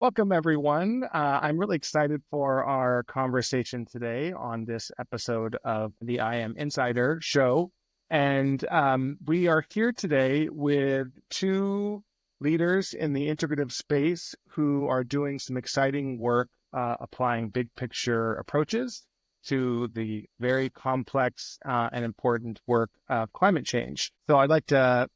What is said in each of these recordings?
Welcome, everyone. I'm really excited for our conversation today on this episode of the I Am Insider show. And we are here today with two leaders in the integrative space who are doing some exciting work applying big picture approaches to the very complex and important work of climate change. So I'd like to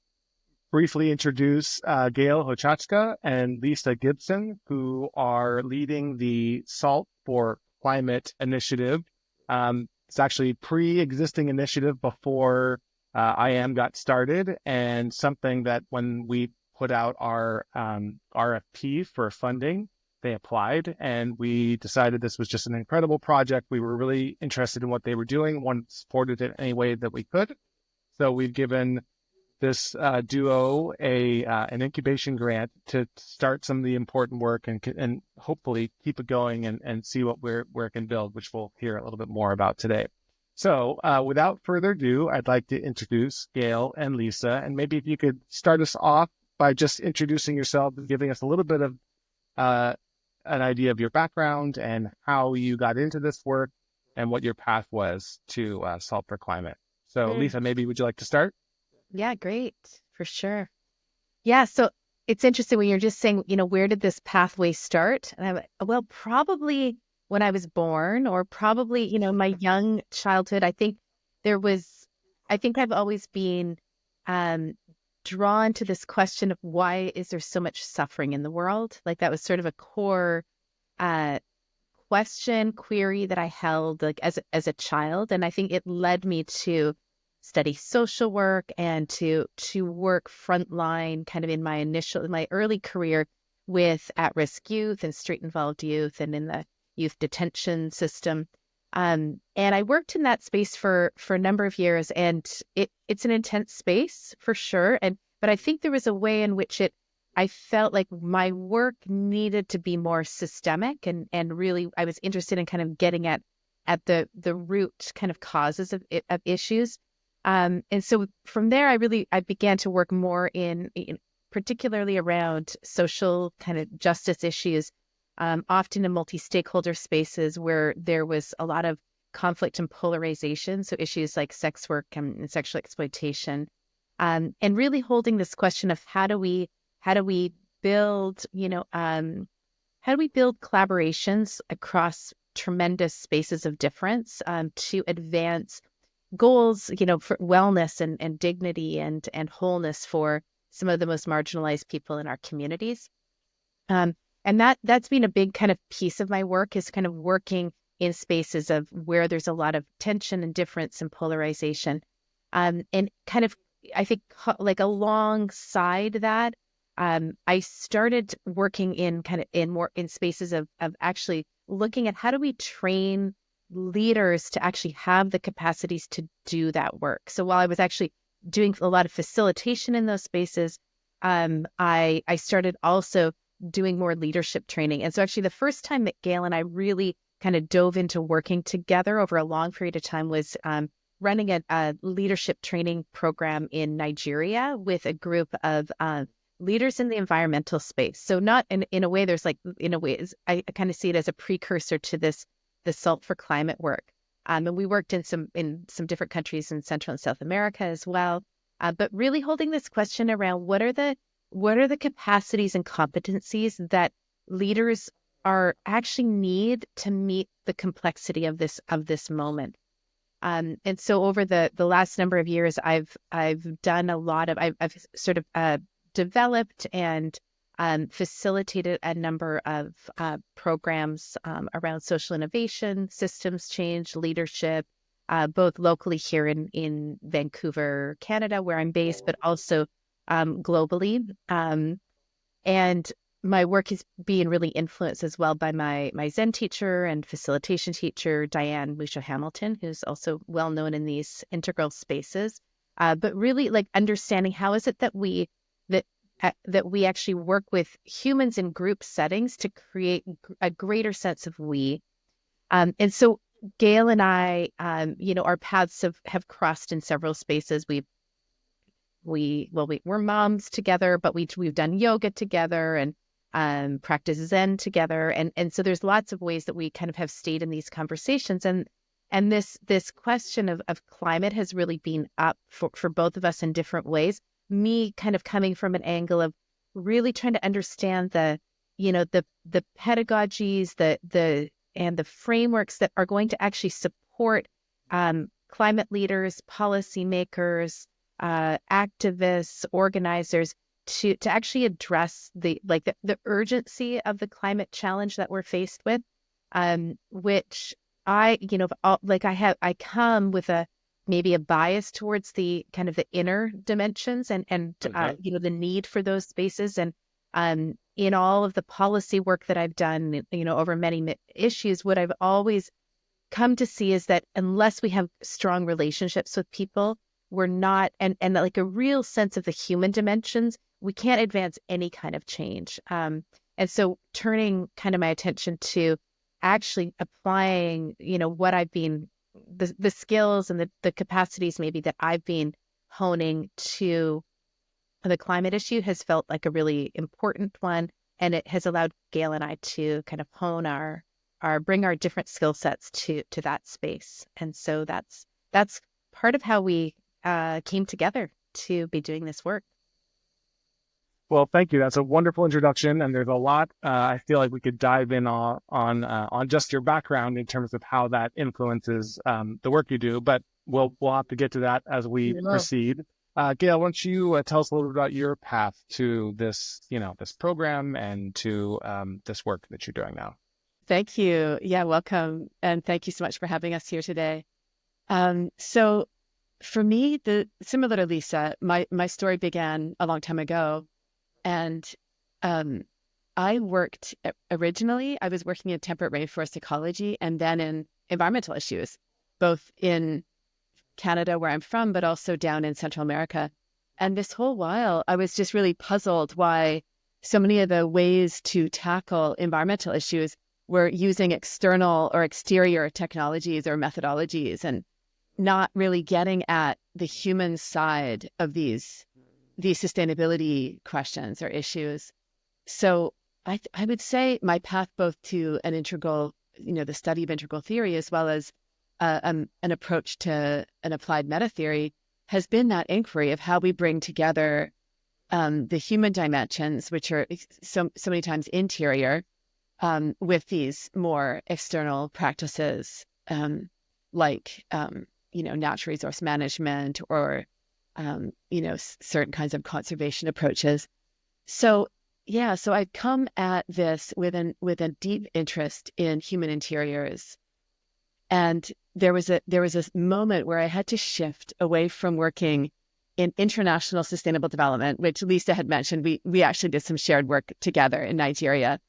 briefly introduce Gail Hochatska and Lisa Gibson, who are leading the Salt for Climate initiative. It's actually a pre-existing initiative before IAM got started, and something that when we put out our RFP for funding, they applied, and we decided this was just an incredible project. We were really interested in what they were doing, wanted to support it in any way that we could. So we've given this duo an incubation grant to start some of the important work and hopefully keep it going and see where it can build, which we'll hear a little bit more about today. So without further ado, I'd like to introduce Gail and Lisa, and maybe if you could start us off by just introducing yourself and giving us a little bit of an idea of your background and how you got into this work and what your path was to Salt for Climate. So Mm, Lisa, maybe would you like to start? yeah, great. For sure. Yeah, so it's interesting when you're just saying, where did this pathway start? And well, probably when I was born or probably, my young childhood. There was, I think I've always been um, drawn to this question of why is there so much suffering in the world? Like that was sort of a core uh, query that I held like as a child. And I think it led me to study social work and to work frontline kind of in my early career with at-risk youth and street involved youth and in the youth detention system. And I worked in that space for a number of years, and it's an intense space for sure. But I think there was a way in which I felt like my work needed to be more systemic, and really I was interested in kind of getting at the root kind of causes of issues. And so from there, I began to work more in particularly around social kind of justice issues, often in multi-stakeholder spaces where there was a lot of conflict and polarization. So issues like sex work and sexual exploitation, and really holding this question of how do we build, how do we build collaborations across tremendous spaces of difference to advance goals, for wellness and dignity and wholeness for some of the most marginalized people in our communities. And that's been a big kind of piece of my work, is kind of working in spaces of where there's a lot of tension and difference and polarization. And kind of, I think like alongside that, I started working in kind of in more in spaces of actually looking at how do we train leaders to actually have the capacities to do that work. So while I was actually doing a lot of facilitation in those spaces, I started also doing more leadership training. And so actually the first time that Gail and I really kind of dove into working together over a long period of time was running a leadership training program in Nigeria with a group of leaders in the environmental space. So not in a way, there's like, in a way, I kind of see it as a precursor to the Salt for Climate work. And we worked in some different countries in Central and South America as well. But really holding this question around what are the capacities and competencies that leaders are actually need to meet the complexity of this moment. And so over the last number of years, I've done a lot of I've sort of developed and facilitated a number of programs around social innovation, systems change, leadership, both locally here in Vancouver, Canada, where I'm based, but also globally. And my work is being really influenced as well by my Zen teacher and facilitation teacher, Diane Lucia Hamilton, who's also well known in these integral spaces. But really like understanding how is it that that we actually work with humans in group settings to create a greater sense of we. And so Gail and I, our paths have crossed in several spaces. We're moms together, but we've done yoga together, and practice Zen together. And so there's lots of ways that we kind of have stayed in these conversations. And this question of climate has really been up for both of us in different ways. Me kind of coming from an angle of really trying to understand the pedagogies, and the frameworks that are going to actually support climate leaders, policymakers, activists, organizers to actually address the urgency of the climate challenge that we're faced with, which I come with maybe a bias towards the kind of the inner dimensions and the need for those spaces. And in all of the policy work that I've done, over many issues, what I've always come to see is that unless we have strong relationships with people, we're not, and like a real sense of the human dimensions, we can't advance any kind of change. And so turning kind of my attention to actually applying, what I've been, the skills and the capacities maybe that I've been honing to the climate issue has felt like a really important one. And it has allowed Gail and I to kind of hone bring our different skill sets to that space. And so that's part of how we came together to be doing this work. Well, thank you. That's a wonderful introduction, and there's a lot I feel like we could dive in on just your background in terms of how that influences the work you do. But we'll have to get to that as we proceed. Gail, why don't you tell us a little bit about your path to this, this program and to this work that you're doing now? Thank you. Yeah, welcome, and thank you so much for having us here today. So, for me, similar to Lisa, my story began a long time ago. And I worked originally, I was working in temperate rainforest ecology and then in environmental issues, both in Canada, where I'm from, but also down in Central America. And this whole while, I was just really puzzled why so many of the ways to tackle environmental issues were using external or exterior technologies or methodologies and not really getting at the human side of these sustainability questions or issues. So I would say my path both to an integral, the study of integral theory, as well as an approach to an applied metatheory, has been that inquiry of how we bring together the human dimensions, which are so many times interior, with these more external practices, like natural resource management or certain kinds of conservation approaches. So I've come at this with a deep interest in human interiors. And there was a moment where I had to shift away from working in international sustainable development, which Lisa had mentioned. We actually did some shared work together in Nigeria.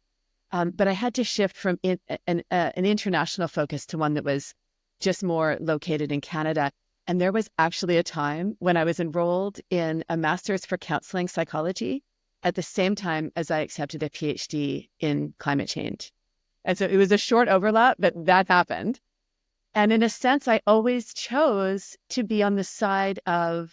But I had to shift from an international focus to one that was just more located in Canada. And there was actually a time when I was enrolled in a master's for counseling psychology at the same time as I accepted a PhD in climate change. And so it was a short overlap, but that happened. And in a sense, I always chose to be on the side of,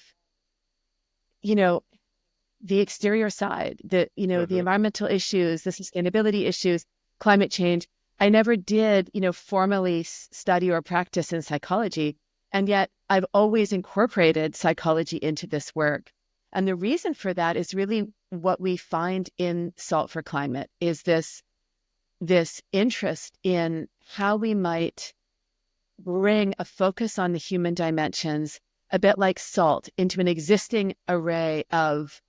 the exterior side, the environmental issues, the sustainability issues, climate change. I never did, formally study or practice in psychology. And yet I've always incorporated psychology into this work. And the reason for that is really what we find in Salt for Climate is this interest in how we might bring a focus on the human dimensions, a bit like salt, into an existing array of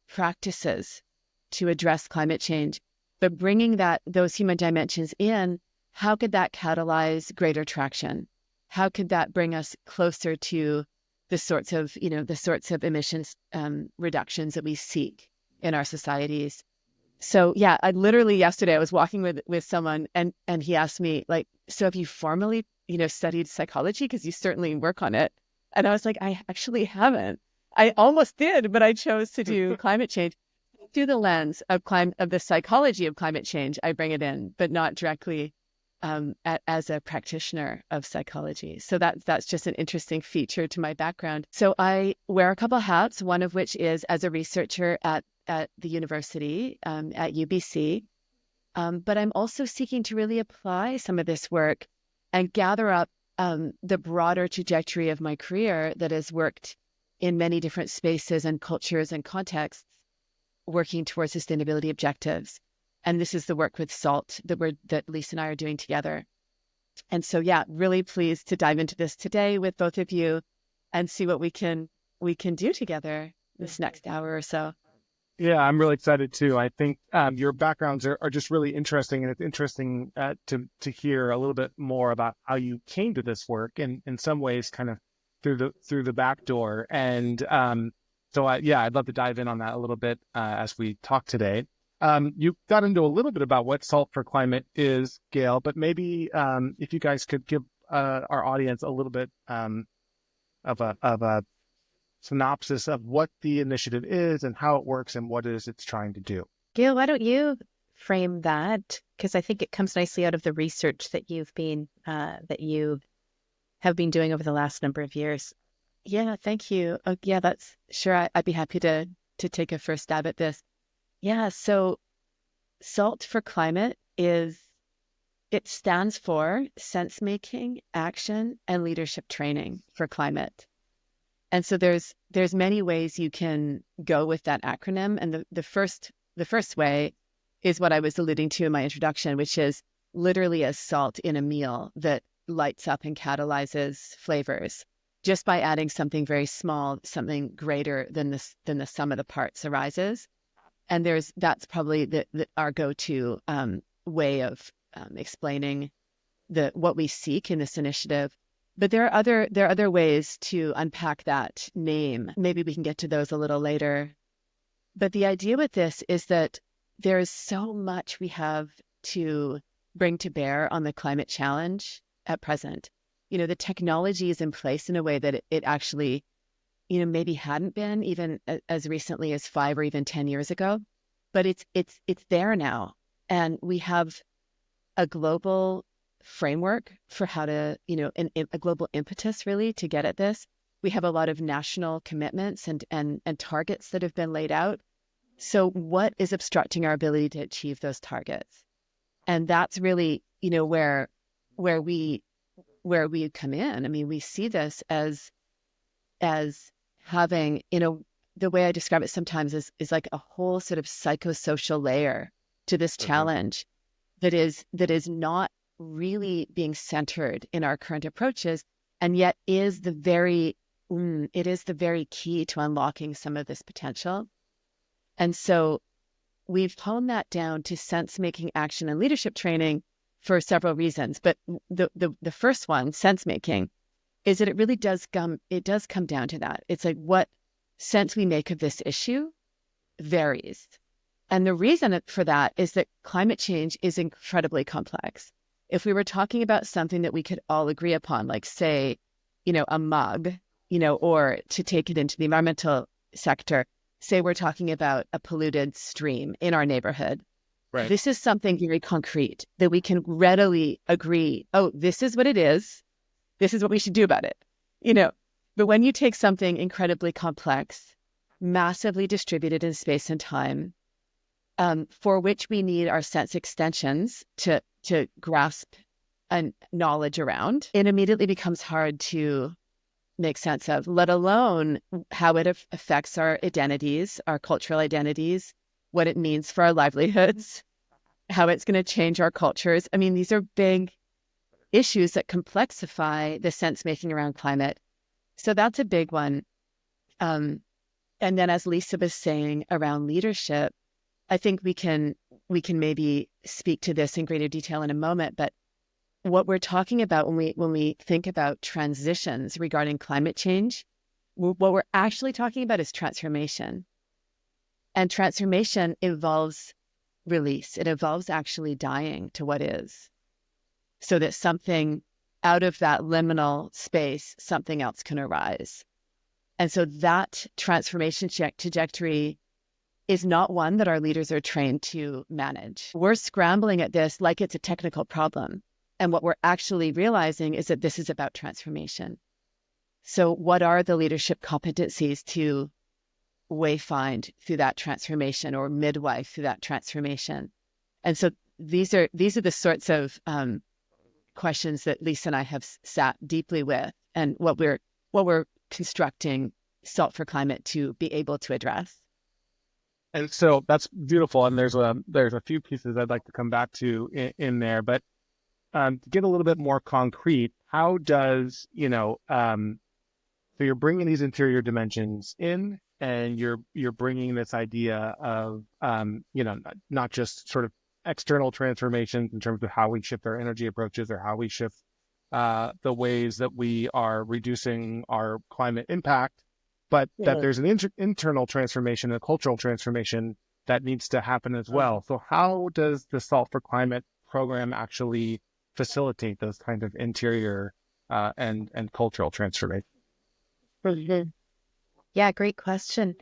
practices to address climate change. But bringing those human dimensions in, how could that catalyze greater traction? How could that bring us closer to the sorts of emissions reductions that we seek in our societies? So I literally yesterday I was walking with someone and he asked me, like, so have you formally, studied psychology? Because you certainly work on it. And I was like, I actually haven't. I almost did, but I chose to do climate change through the lens of the psychology of climate change. I bring it in, but not directly as a practitioner of psychology. So that's just an interesting feature to my background. So I wear a couple hats, one of which is as a researcher at at the university, at UBC, but I'm also seeking to really apply some of this work and gather up the broader trajectory of my career that has worked in many different spaces and cultures and contexts, working towards sustainability objectives. And this is the work with SALT that Lisa and I are doing together. And so, yeah, really pleased to dive into this today with both of you and see what we can do together this next hour or so. Yeah, I'm really excited too. I think your backgrounds are just really interesting, and it's interesting to hear a little bit more about how you came to this work, and in some ways, kind of through the back door. And I'd love to dive in on that a little bit as we talk today. You got into a little bit about what Salt for Climate is, Gail, but maybe if you guys could give our audience a little bit of a synopsis of what the initiative is and how it works and what it is it's trying to do. Gail, why don't you frame that? Because I think it comes nicely out of the research that you have been doing over the last number of years. Yeah, thank you. Oh, yeah, that's sure. I'd be happy to take a first stab at this. Yeah, so SALT for Climate it stands for Sensemaking, Action, and Leadership Training for Climate. And so there's many ways you can go with that acronym. And the first way is what I was alluding to in my introduction, which is literally a salt in a meal that lights up and catalyzes flavors just by adding something very small, something greater than the sum of the parts arises. And that's probably our go-to way of explaining what we seek in this initiative. But there are other ways to unpack that name. Maybe we can get to those a little later. But the idea with this is that there is so much we have to bring to bear on the climate challenge at present. The technology is in place in a way that it actually, maybe hadn't been even as recently as 5 or even 10 years ago. But it's there now, and we have a global framework for how to, a global impetus really to get at this. We have a lot of national commitments and targets that have been laid out. So what is obstructing our ability to achieve those targets? And that's really, where we come in. I mean, we see this as having, the way I describe it sometimes is like a whole sort of psychosocial layer to this challenge that is not really being centered in our current approaches, and yet is the very key to unlocking some of this potential. And so we've honed that down to sense-making, action, and leadership training for several reasons. But the first one, sense-making, is that it really does come down to that. It's like what sense we make of this issue varies. And the reason for that is that climate change is incredibly complex. If we were talking about something that we could all agree upon, like say, a mug, or to take it into the environmental sector, say we're talking about a polluted stream in our neighborhood. Right. This is something very concrete that we can readily agree, oh, this is what it is. This is what we should do about it. But when you take something incredibly complex, massively distributed in space and time, for which we need our sense extensions to grasp and knowledge around, it immediately becomes hard to make sense of, let alone how it affects our identities, our cultural identities, what it means for our livelihoods, how it's going to change our cultures. I mean, these are big issues that complexify the sense making around climate. So that's a big one. And then, as Lisa was saying around leadership, I think we can maybe speak to this in greater detail in a moment. But what we're talking about when we think about transitions regarding climate change, what we're actually talking about is transformation. And transformation involves release. It involves actually dying to what is, so that something out of that liminal space, something else can arise. And so that transformation trajectory is not one that our leaders are trained to manage. We're scrambling at this like it's a technical problem. And what we're actually realizing is that this is about transformation. So what are the leadership competencies to wayfind through that transformation or midwife through that transformation. And so these are the sorts of questions that Lisa and I have sat deeply with, and what we're constructing Salt for Climate to be able to address. And so that's beautiful. And there's a few pieces I'd like to come back to in there, but to get a little bit more concrete, how does, so you're bringing these interior dimensions in, and you're bringing this idea of, not just sort of external transformations in terms of how we shift our energy approaches or how we shift the ways that we are reducing our climate impact, but that there's an internal transformation, a cultural transformation that needs to happen as well. So how does the Salt for Climate program actually facilitate those kind of interior and cultural transformation? Yeah, great question.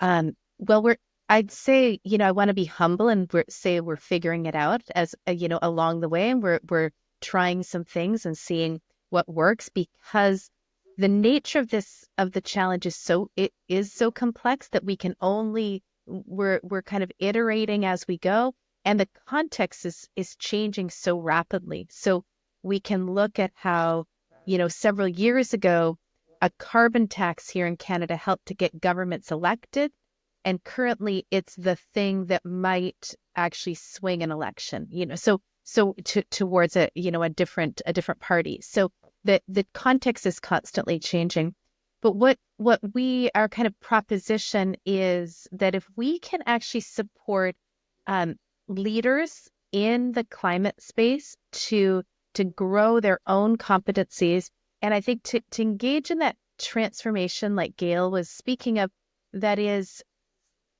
Well, I'd say, I want to be humble and we're figuring it out as, along the way, and we're trying some things and seeing what works, because the nature of the challenge is so complex that we're kind of iterating as we go, and the context is changing so rapidly. So we can look at how, several years ago, a carbon tax here in Canada helped to get governments elected. And currently it's the thing that might actually swing an election, towards a different party. So the context is constantly changing. But what our kind of proposition is that if we can actually support leaders in the climate space to grow their own competencies, and I think to engage in that transformation, like Gail was speaking of, that is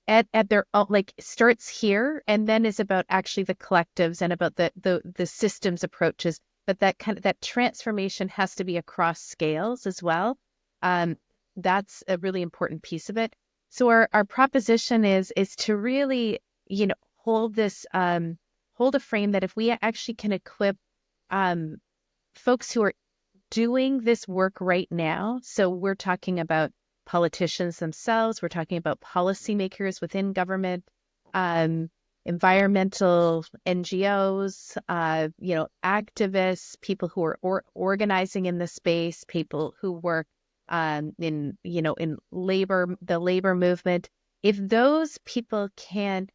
at their own, like, starts here and then is about actually the collectives and about the systems approaches, but that transformation has to be across scales as well. That's a really important piece of it. So our proposition is to really, hold a frame that if we actually can equip folks who are doing this work right now. So we're talking about politicians themselves. We're talking about policymakers within government, environmental NGOs, activists, people who are organizing in the space, people who work in the labor movement. If those people can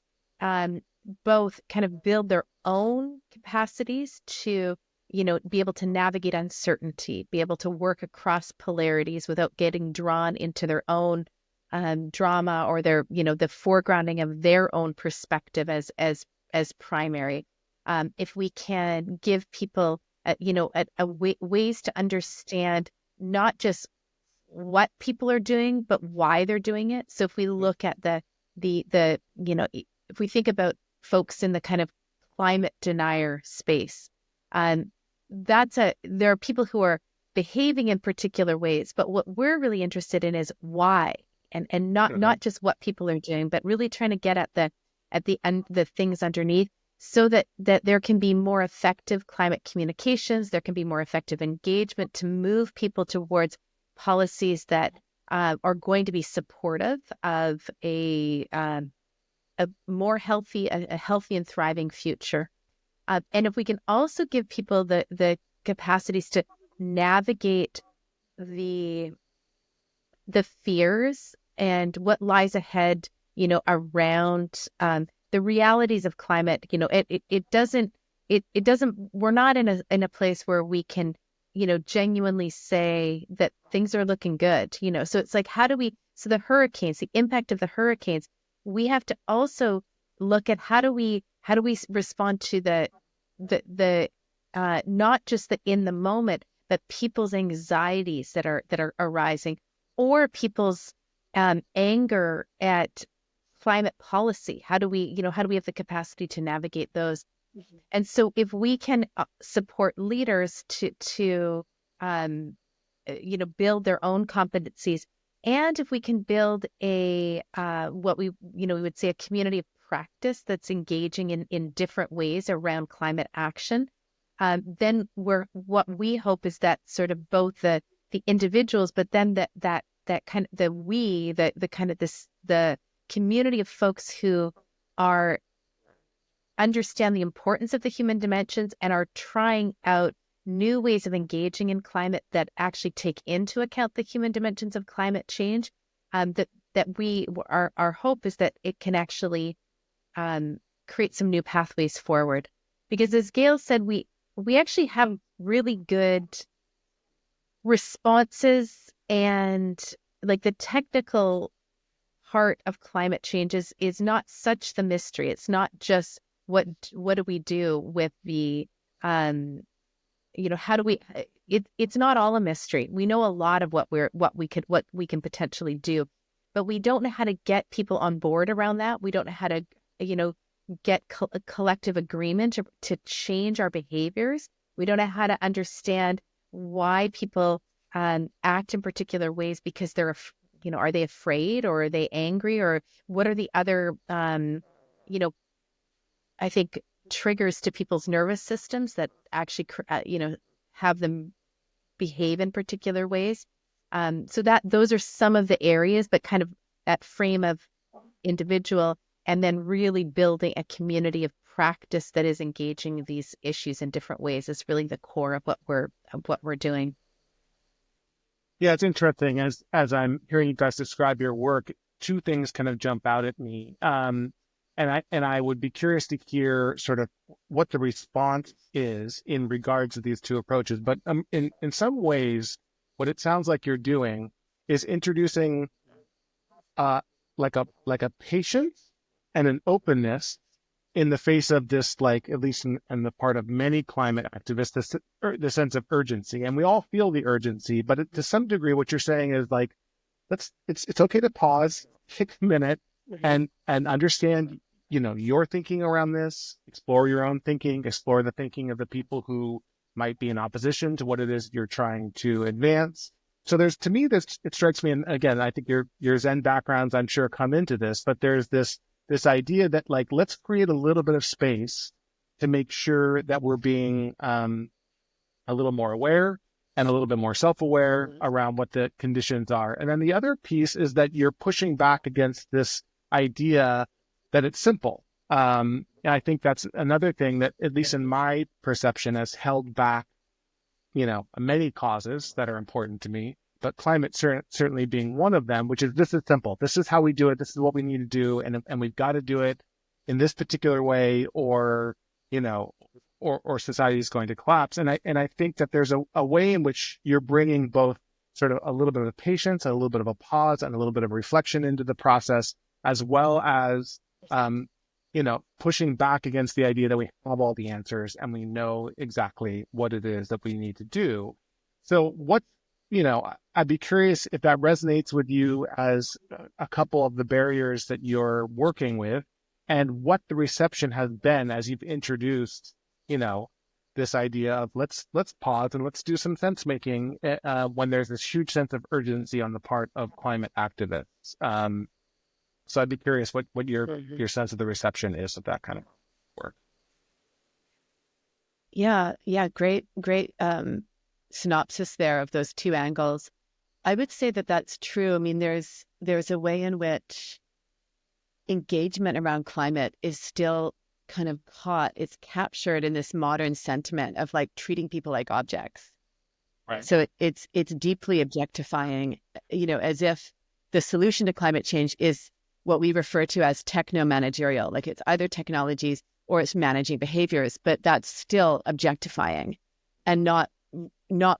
both kind of build their own capacities to be able to navigate uncertainty, be able to work across polarities without getting drawn into their own drama or their, the foregrounding of their own perspective as primary. If we can give people, ways to understand not just what people are doing, but why they're doing it. So if we look at if we think about folks in the kind of climate denier space, there are people who are behaving in particular ways, but what we're really interested in is why, and not just what people are doing, but really trying to get at the things underneath, so that there can be more effective climate communications, there can be more effective engagement to move people towards policies that are going to be supportive of a more healthy, a healthy and thriving future. And if we can also give people the capacities to navigate the fears and what lies ahead, around the realities of climate, it doesn't, we're not in a place where we can, genuinely say that things are looking good, so it's like, so the hurricanes, the impact of the hurricanes, we have to also look at how do we respond to the not just the in the moment, but people's anxieties that are arising, or people's anger at climate policy. How do we have the capacity to navigate those? Mm-hmm. And so if we can support leaders to build their own competencies, and if we can build a what we would say a community of practice that's engaging in different ways around climate action, then what we hope is that sort of both the individuals, but then that kind of the kind of the community of folks who are understand the importance of the human dimensions and are trying out new ways of engaging in climate that actually take into account the human dimensions of climate change. Our hope is that it can actually create some new pathways forward. Because as Gail said, we actually have really good responses, and like the technical part of climate change is not such the mystery. It's not just what do we do with the how do we it's not all a mystery. We know a lot of what we can potentially do, but we don't know how to get people on board around that. We don't know how to get a collective agreement to change our behaviors. We don't know how to understand why people act in particular ways because they're are they afraid, or are they angry, or what are the other I think triggers to people's nervous systems that actually have them behave in particular ways. So that those are some of the areas, but kind of that frame of individual, and then really building a community of practice that is engaging these issues in different ways is really the core of what we're doing. Yeah, it's interesting. As I'm hearing you guys describe your work, two things kind of jump out at me. And I would be curious to hear sort of what the response is in regards to these two approaches. But in some ways, what it sounds like you're doing is introducing like a patience and an openness in the face of this, like, at least in the part of many climate activists, the sense of urgency. And we all feel the urgency, but to some degree, what you're saying is like, it's okay to pause, take a minute, and understand, your thinking around this, explore your own thinking, explore the thinking of the people who might be in opposition to what it is you're trying to advance. So to me, it strikes me, and again, I think your Zen backgrounds, I'm sure, come into this, but there's this idea that, like, let's create a little bit of space to make sure that we're being a little more aware and a little bit more self-aware around what the conditions are. And then the other piece is that you're pushing back against this idea that it's simple. And I think that's another thing that, at least in my perception, has held back, many causes that are important to me, but climate certainly being one of them, which is, this is simple. This is how we do it. This is what we need to do. And we've got to do it in this particular way, or society is going to collapse. And I think that there's a way in which you're bringing both sort of a little bit of patience, and a little bit of a pause, and a little bit of reflection into the process, as well as, pushing back against the idea that we have all the answers and we know exactly what it is that we need to do. So I'd be curious if that resonates with you as a couple of the barriers that you're working with, and what the reception has been as you've introduced, this idea of let's pause and let's do some sense making when there's this huge sense of urgency on the part of climate activists. So I'd be curious what your sense of the reception is of that kind of work. Yeah, great synopsis there of those two angles. I would say that that's true. I mean, there's a way in which engagement around climate is still kind of it's captured in this modern sentiment of like treating people like objects. Right. So it's deeply objectifying, as if the solution to climate change is what we refer to as techno-managerial, like it's either technologies or it's managing behaviors, but that's still objectifying and not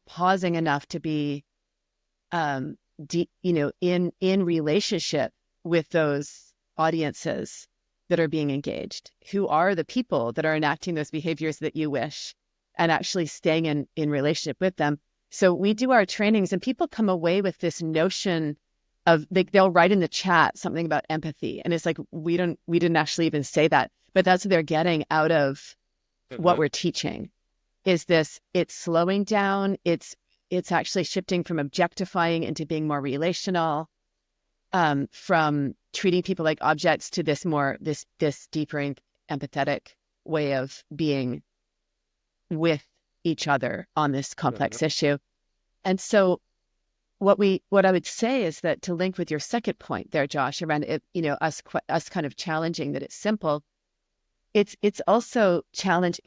pausing enough to be, in relationship with those audiences that are being engaged. Who are the people that are enacting those behaviors that you wish, and actually staying in relationship with them. So we do our trainings, and people come away with this notion of, they'll write in the chat something about empathy, and it's like, we didn't actually even say that, but that's what they're getting out of what we're teaching. Is this, it's slowing down, it's actually shifting from objectifying into being more relational, from treating people like objects to this deeper and empathetic way of being with each other on this complex issue. And so what I would say is that, to link with your second point there, Josh, around it, us kind of challenging that it's simple. It's also challenge,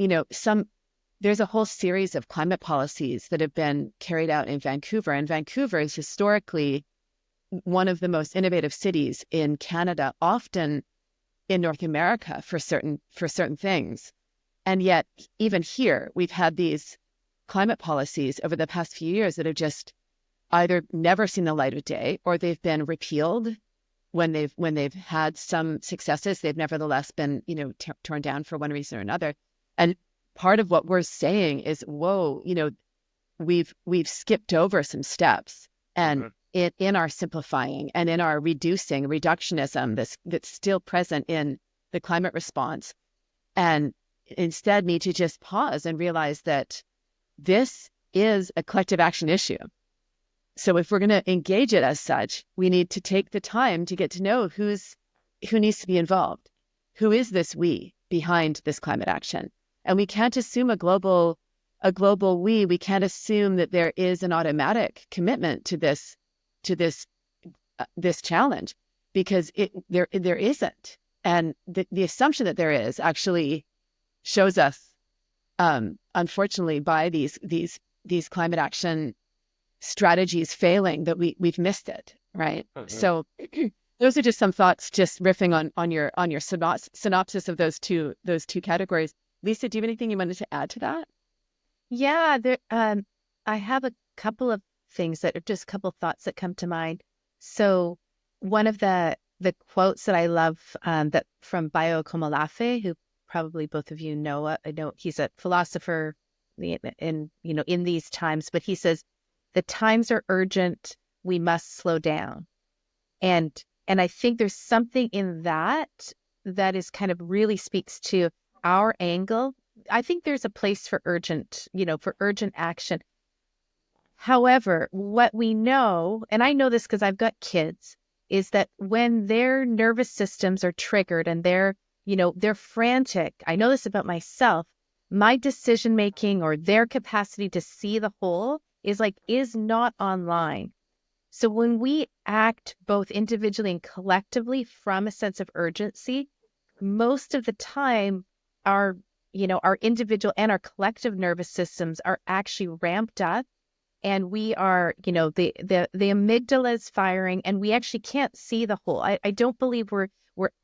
there's a whole series of climate policies that have been carried out in Vancouver, and Vancouver is historically one of the most innovative cities in Canada, often in North America for certain things. And yet, even here, we've had these climate policies over the past few years that have just either never seen the light of day, or they've been repealed when they've had some successes. They've nevertheless been, torn down for one reason or another. And part of what we're saying is, whoa, we've skipped over some steps, and in our simplifying and in our reductionism that's still present in the climate response, and instead need to just pause and realize that this is a collective action issue. So if we're going to engage it as such, we need to take the time to get to know who needs to be involved. Who is this we behind this climate action? And we can't assume a global we. We can't assume that there is an automatic commitment to this challenge, because there isn't. And the assumption that there is actually shows us, unfortunately, by these climate action strategies failing, that we've missed it, right? So those are just some thoughts, just riffing on your synopsis of those two categories. Lisa, do you have anything you wanted to add to that? Yeah, I have a couple of things that are just a couple thoughts that come to mind. So one of the quotes that I love, that from Bayo Komolafe, who probably both of you know. I know he's a philosopher in these times, but he says, "The times are urgent. We must slow down." And I think there's something in that is kind of really speaks to our angle. I think there's a place for urgent action. However, what we know, and I know this because I've got kids, is that when their nervous systems are triggered and they're frantic, I know this about myself, my decision making or their capacity to see the whole is not online. So when we act both individually and collectively from a sense of urgency, most of the time our individual and our collective nervous systems are actually ramped up, and we are, the amygdala is firing, and we actually can't see the whole. I don't believe we're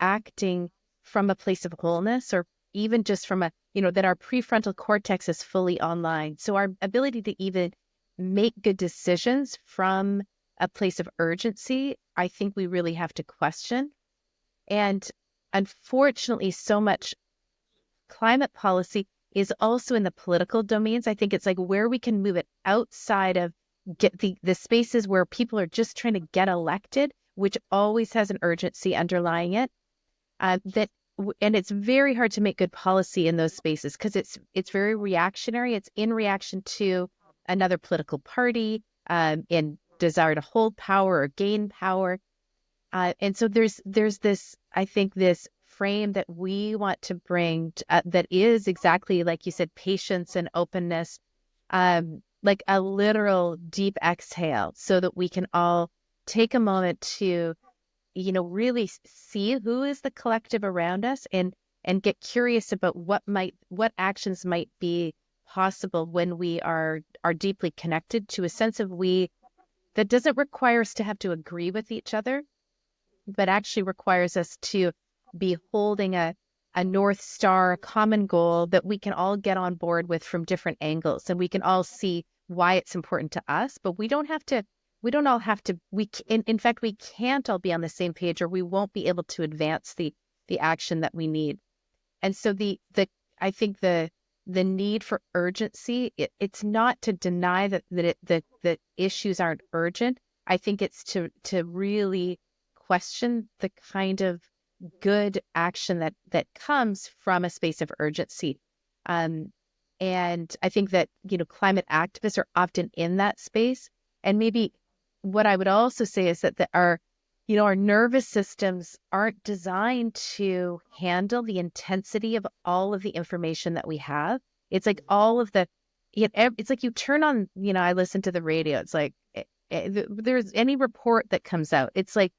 acting from a place of wholeness, or even just from that our prefrontal cortex is fully online. So our ability to even make good decisions from a place of urgency, I think we really have to question. And unfortunately, so much climate policy is also in the political domains. I think it's where we can move it outside of get the spaces where people are just trying to get elected, which always has an urgency underlying it. And it's very hard to make good policy in those spaces because it's very reactionary. It's in reaction to another political party, in desire to hold power or gain power. And so there's this, I think, this frame that we want to bring that is exactly like you said, patience and openness, like a literal deep exhale, so that we can all take a moment to, really see who is the collective around us, and get curious about what actions might be possible when we are deeply connected to a sense of we that doesn't require us to have to agree with each other, but actually requires us to be holding a North Star, a common goal that we can all get on board with from different angles. And we can all see why it's important to us, but we don't all have to, in fact, we can't all be on the same page, or we won't be able to advance the action that we need. And so I think the need for urgency, it's not to deny that issues aren't urgent. I think it's to really question the kind of good action that comes from a space of urgency. And I think that, climate activists are often in that space. And maybe what I would also say is that our nervous systems aren't designed to handle the intensity of all of the information that we have. It's like all of it's like you turn on, I listen to the radio. It's like there's any report that comes out, it's like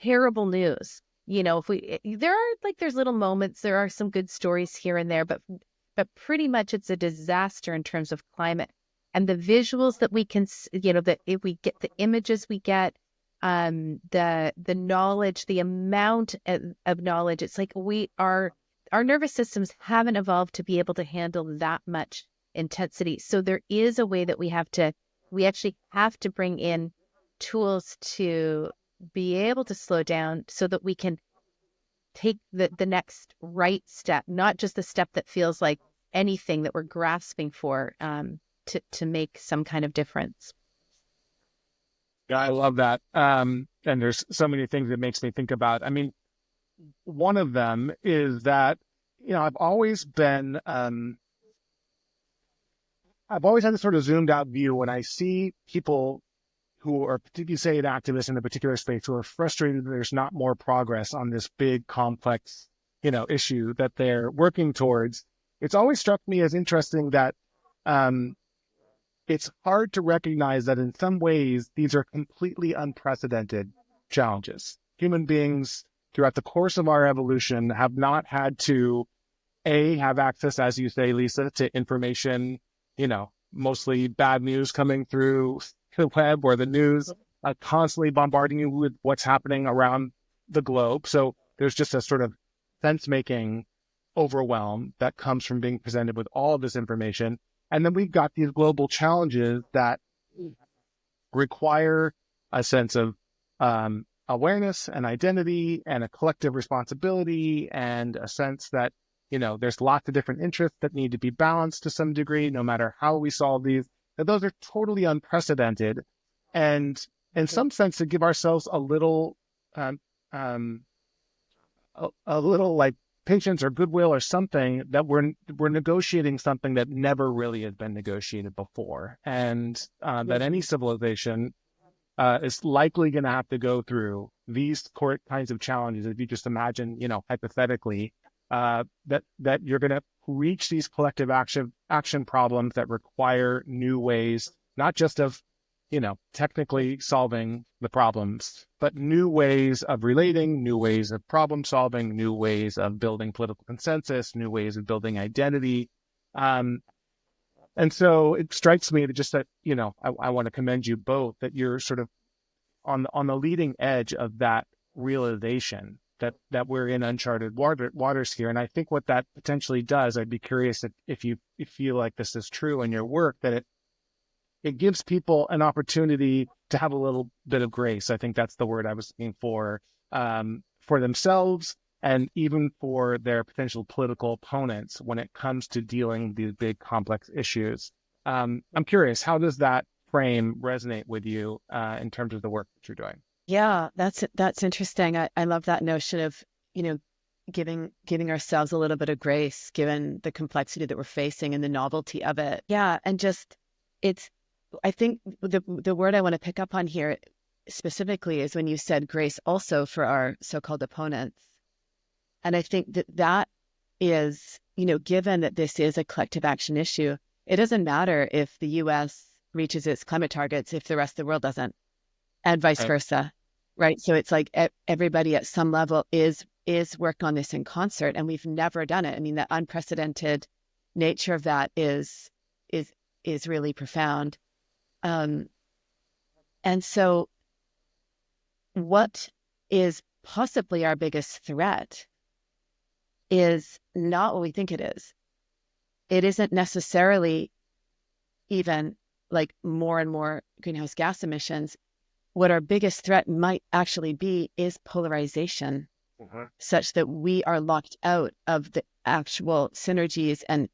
terrible news. If there are like, there's little moments, there are some good stories here and there, but pretty much it's a disaster in terms of climate. And the visuals that we can, that if we get the images we get, the knowledge, the amount of knowledge, it's like our nervous systems haven't evolved to be able to handle that much intensity. So there is a way that we actually have to bring in tools to be able to slow down so that we can take the next right step, not just the step that feels like anything that we're grasping for, to make some kind of difference. Yeah, I love that. And there's so many things it makes me think about. I mean, one of them is that, I've always had this sort of zoomed out view when I see people who are particularly, say, an activist in a particular space, who are frustrated that there's not more progress on this big, complex, issue that they're working towards. It's always struck me as interesting that it's hard to recognize that in some ways, these are completely unprecedented challenges. Human beings, throughout the course of our evolution, have not had to, have access, as you say, Lisa, to information, mostly bad news coming through the web or the news, constantly bombarding you with what's happening around the globe. So there's just a sort of sense-making overwhelm that comes from being presented with all of this information. And then we've got these global challenges that require a sense of awareness and identity and a collective responsibility, and a sense that, there's lots of different interests that need to be balanced to some degree, no matter how we solve these. That those are totally unprecedented. And in some sense, to give ourselves a little like patience or goodwill or something, that we're negotiating something that never really has been negotiated before, and that any civilization is likely going to have to go through these kinds of challenges. If you just imagine, hypothetically, that you're going to reach these collective action problems that require new ways, not just of technically solving the problems, but new ways of relating, new ways of problem solving, new ways of building political consensus, new ways of building identity. And so it strikes me that just that, I want to commend you both that you're sort of on the leading edge of that realization that we're in uncharted waters here. And I think what that potentially does, I'd be curious if you feel like this is true in your work, that it gives people an opportunity to have a little bit of grace. I think that's the word I was looking for themselves and even for their potential political opponents when it comes to dealing with these big, complex issues. I'm curious, how does that frame resonate with you in terms of the work that you're doing? Yeah, that's interesting. I love that notion of, giving ourselves a little bit of grace, given the complexity that we're facing and the novelty of it. Yeah, and just I think the word I want to pick up on here specifically is when you said grace also for our so-called opponents. And I think that is, given that this is a collective action issue, it doesn't matter if the US reaches its climate targets if the rest of the world doesn't, and vice versa, right? So it's like everybody at some level is working on this in concert, and we've never done it. I mean, the unprecedented nature of that is really profound. And so what is possibly our biggest threat is not what we think it is. It isn't necessarily even like more and more greenhouse gas emissions. What our biggest threat might actually be is polarization, such that we are locked out of the actual synergies and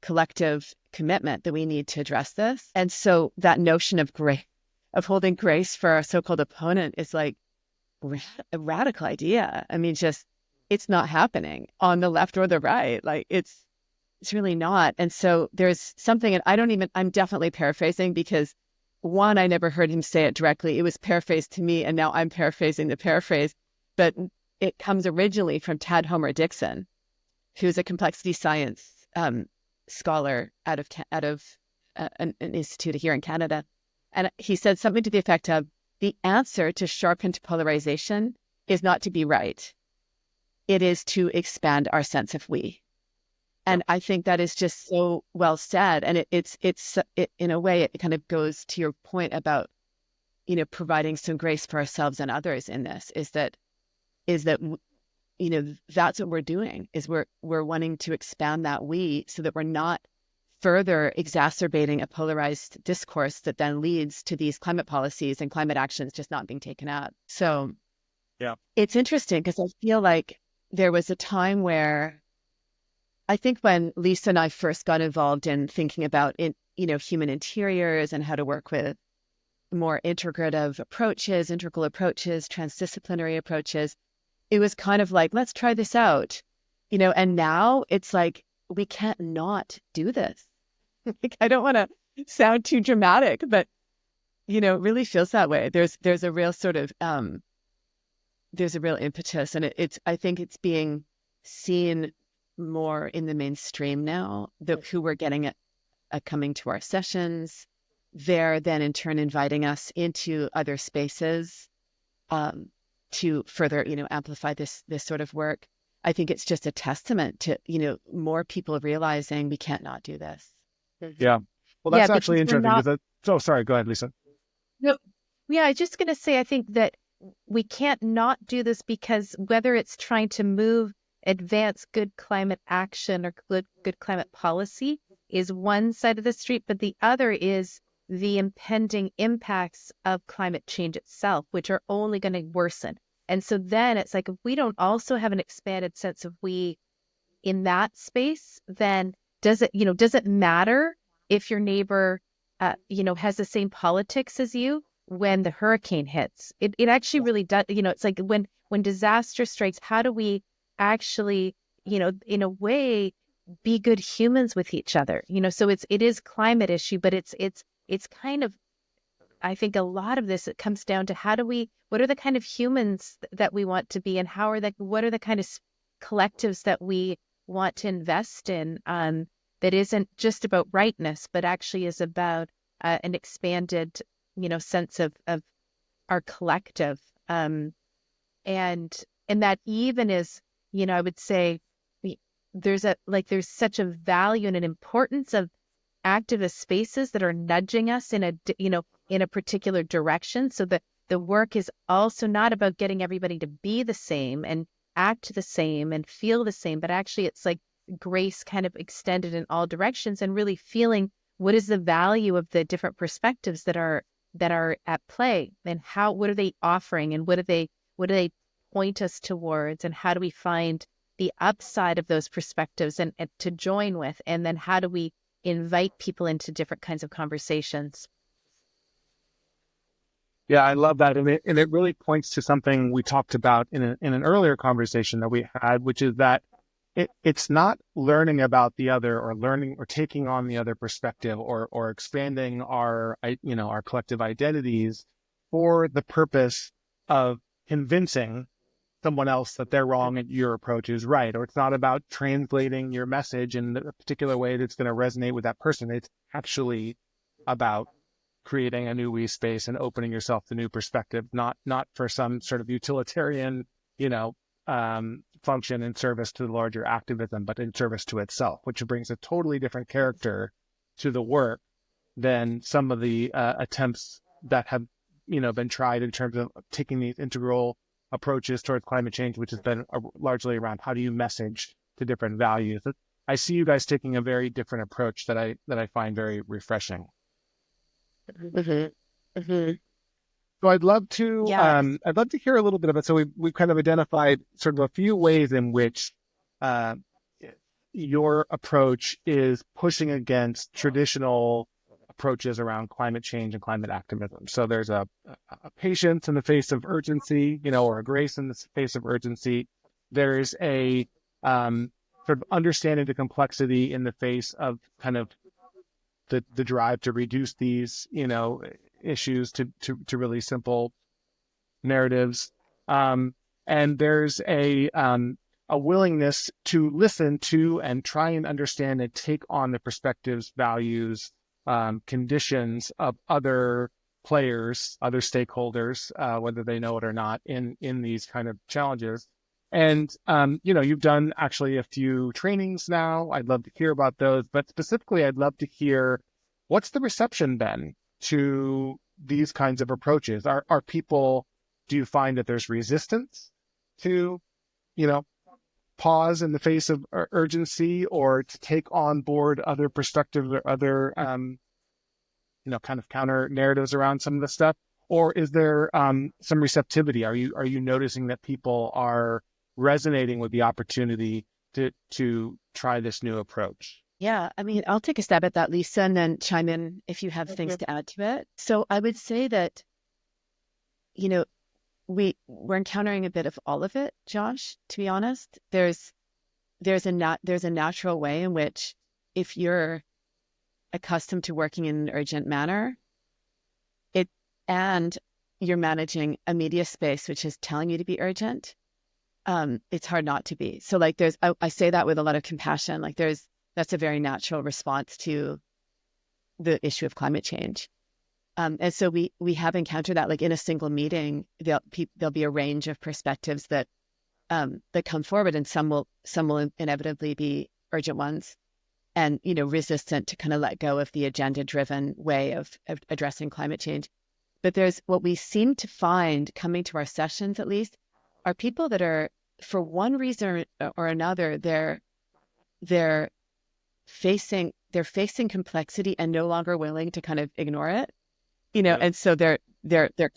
collective commitment that we need to address this. And so that notion of holding grace for our so-called opponent is like a radical idea. I mean, just, it's not happening on the left or the right. Like it's really not. And so there's something, and I'm definitely paraphrasing, because one, I never heard him say it directly. It was paraphrased to me, and now I'm paraphrasing the paraphrase. But it comes originally from Tad Homer Dixon, who's a complexity science scholar out of an institute here in Canada. And he said something to the effect of, the answer to sharpened polarization is not to be right. It is to expand our sense of we. And I think that is just so well said. And it's in a way, it kind of goes to your point about, providing some grace for ourselves and others in this, is that, that's what we're doing, is we're wanting to expand that we, so that we're not further exacerbating a polarized discourse that then leads to these climate policies and climate actions just not being taken up. So it's interesting, because I feel like there was a time where, I think when Lisa and I first got involved in thinking about human interiors and how to work with more integrative approaches, integral approaches, transdisciplinary approaches, it was kind of like, let's try this out, and now it's like, we can't not do this. Like, I don't want to sound too dramatic, but, it really feels that way. There's a real sort of, there's a real impetus, and I think it's being seen more in the mainstream now, who we're getting coming to our sessions. They're then in turn inviting us into other spaces to further, amplify this sort of work. I think it's just a testament to, more people realizing we can't not do this. Yeah. Well, that's actually interesting. Sorry, go ahead, Lisa. No, yeah, I was just going to say, I think that we can't not do this, because whether it's trying to advance good climate action or good climate policy is one side of the street, but the other is the impending impacts of climate change itself, which are only going to worsen. And so then it's like, if we don't also have an expanded sense of we in that space, then does it matter if your neighbor, has the same politics as you when the hurricane hits? It actually really does. It's like when disaster strikes, how do we actually, in a way, be good humans with each other? So it is climate issue, but it's kind of, I think a lot of this, it comes down to what are the kind of humans that we want to be, and what are the kind of collectives that we want to invest in, that isn't just about rightness, but actually is about an expanded, sense of our collective. And that even is, I would say there's such a value and an importance of activist spaces that are nudging us in a particular direction. So that the work is also not about getting everybody to be the same and act the same and feel the same, but actually it's like grace kind of extended in all directions, and really feeling what is the value of the different perspectives that are at play, and what are they offering, and what do they point us towards, and how do we find the upside of those perspectives and to join with, and then how do we invite people into different kinds of conversations. Yeah, I love that. And it really points to something we talked about in an earlier conversation that we had, which is that it's not learning about the other, or learning or taking on the other perspective, or expanding our collective identities for the purpose of convincing someone else that they're wrong and your approach is right. Or it's not about translating your message in a particular way that's going to resonate with that person. It's actually about creating a new we space and opening yourself to new perspective, not for some sort of utilitarian, function in service to the larger activism, but in service to itself, which brings a totally different character to the work than some of the attempts that have, been tried in terms of taking these integral approaches towards climate change, which has been largely around how do you message to different values. I see you guys taking a very different approach that I find very refreshing. Mm-hmm. Mm-hmm. So I'd love to hear a little bit about. So we've kind of identified sort of a few ways in which your approach is pushing against traditional approaches around climate change and climate activism. So there's a patience in the face of urgency, or a grace in the face of urgency. There's a sort of understanding the complexity in the face of kind of the drive to reduce these, issues to really simple narratives. And there's a willingness to listen to and try and understand and take on the perspectives, values, conditions of other players, other stakeholders, whether they know it or not, in these kind of challenges. And you've done actually a few trainings now. I'd love to hear about those, but specifically, I'd love to hear what's the reception been to these kinds of approaches. Are people? Do you find that there's resistance to, pause in the face of urgency, or to take on board other perspectives or other, kind of counter narratives around some of the stuff? Or is there some receptivity? Are you noticing that people are resonating with the opportunity to try this new approach? Yeah, I mean, I'll take a stab at that, Lisa, and then chime in if you have things to add to it. So I would say that, we're encountering a bit of all of it, Josh, to be honest. There's a natural way in which, if you're accustomed to working in an urgent manner, and you're managing a media space which is telling you to be urgent, it's hard not to be. So like I say that with a lot of compassion, like that's a very natural response to the issue of climate change. And so we have encountered that, like in a single meeting, there'll be a range of perspectives that come forward, and some will inevitably be urgent ones, and resistant to kind of let go of the agenda-driven way of addressing climate change. But there's what we seem to find coming to our sessions, at least, are people that are, for one reason or another, they're facing complexity and no longer willing to kind of ignore it. And so they're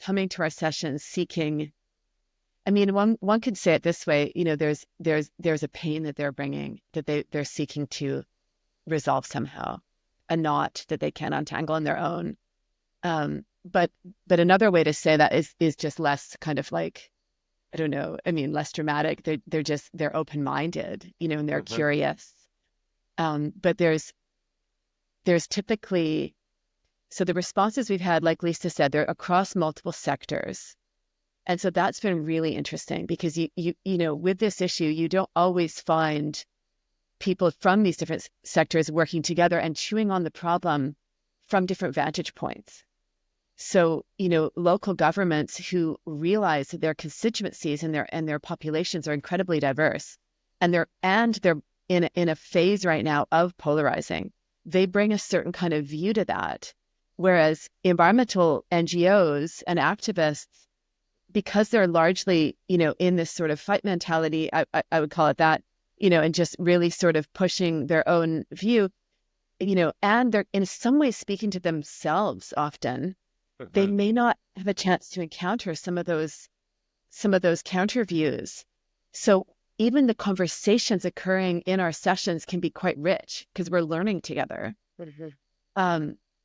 coming to our sessions seeking. I mean, one could say it this way. There's a pain that they're bringing, that they're seeking to resolve somehow, a knot that they can't untangle on their own. But another way to say that is just less kind of like, I don't know. I mean, less dramatic. They're open-minded, and they're curious. But there's typically. So the responses we've had, like Lisa said, they're across multiple sectors. And so that's been really interesting, because you with this issue, you don't always find people from these different sectors working together and chewing on the problem from different vantage points. So, local governments who realize that their constituencies and their populations are incredibly diverse, and they're in a phase right now of polarizing. They bring a certain kind of view to that. Whereas environmental NGOs and activists, because they're largely, in this sort of fight mentality, I would call it that, and just really sort of pushing their own view, and they're in some ways speaking to themselves often, they may not have a chance to encounter some of those counter views. So even the conversations occurring in our sessions can be quite rich, because we're learning together.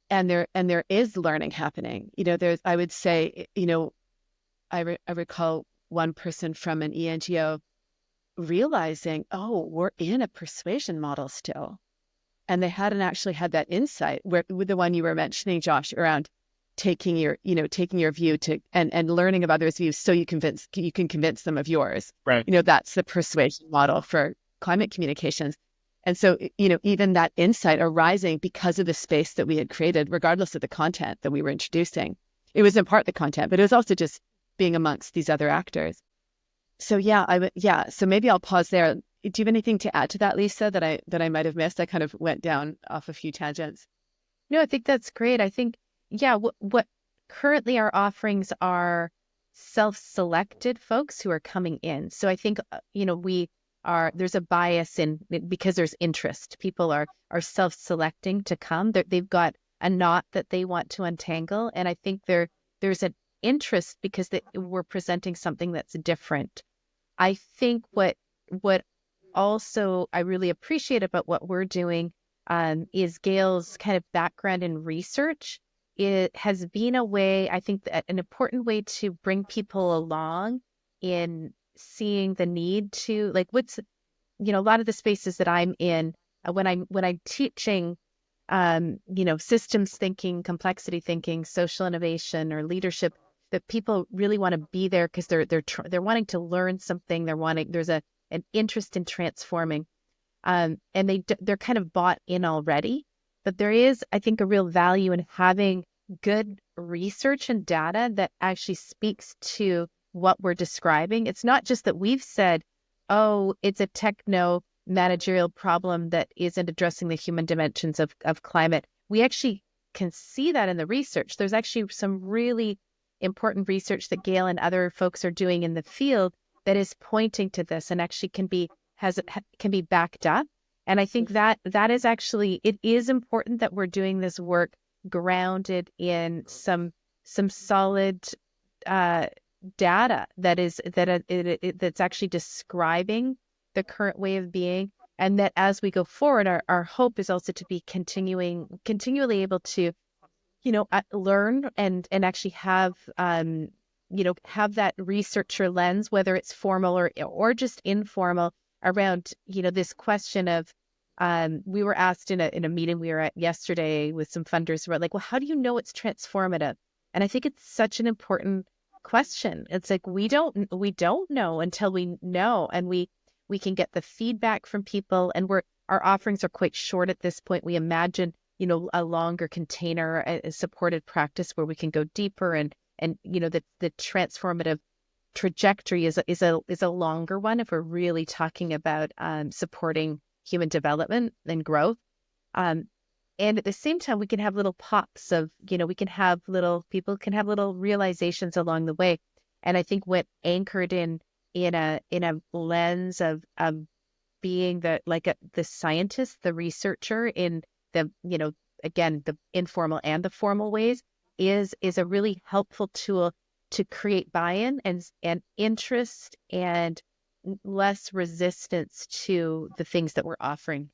And there is learning happening. I would say, I recall one person from an ENGO realizing, oh, we're in a persuasion model still. And they hadn't actually had that insight, with the one you were mentioning, Josh, around taking your view to and learning of others' views so you can convince them of yours. Right. That's the persuasion model for climate communications. And so, even that insight arising because of the space that we had created, regardless of the content that we were introducing. It was in part the content, but it was also just being amongst these other actors. So so maybe I'll pause there. Do you have anything to add to that, Lisa, that I might have missed? I kind of went down off a few tangents. No, I think that's great. I think, what currently our offerings are self-selected folks who are coming in. So I think, there's a bias because there's interest. People are self-selecting to come. They've got a knot that they want to untangle. And I think there's an interest because we're presenting something that's different. I think what also I really appreciate about what we're doing is Gail's kind of background in research. It has been a way, I think, an important way to bring people along in seeing the need to, like, what's, a lot of the spaces that I'm in when I'm teaching, systems thinking, complexity thinking, social innovation, or leadership, that people really want to be there because they're wanting to learn something. There's an interest in transforming, and they're kind of bought in already. But there is, I think, a real value in having good research and data that actually speaks to what we're describing. It's not just that we've said, oh, it's a techno managerial problem that isn't addressing the human dimensions of climate. We actually can see that in the research. There's actually some really important research that Gail and other folks are doing in the field that is pointing to this and actually can be backed up. And I think that is actually, it is important that we're doing this work grounded in some solid data that's actually describing the current way of being, and that as we go forward, our hope is also to be continually able to, learn and actually have have that researcher lens, whether it's formal or just informal, around this question of we were asked in a meeting we were at yesterday with some funders about, like, well, how do you know it's transformative? And I think it's such an important question. It's like we don't know until we know, and we can get the feedback from people, and our offerings are quite short at this point. We imagine a longer container, a supported practice where we can go deeper, and the transformative trajectory is a longer one if we're really talking about supporting human development and growth. And at the same time, we can have little pops of, people can have little realizations along the way. And I think when anchored in a lens of being the scientist, the researcher, in the, again, the informal and the formal ways, is a really helpful tool to create buy-in and interest and less resistance to the things that we're offering.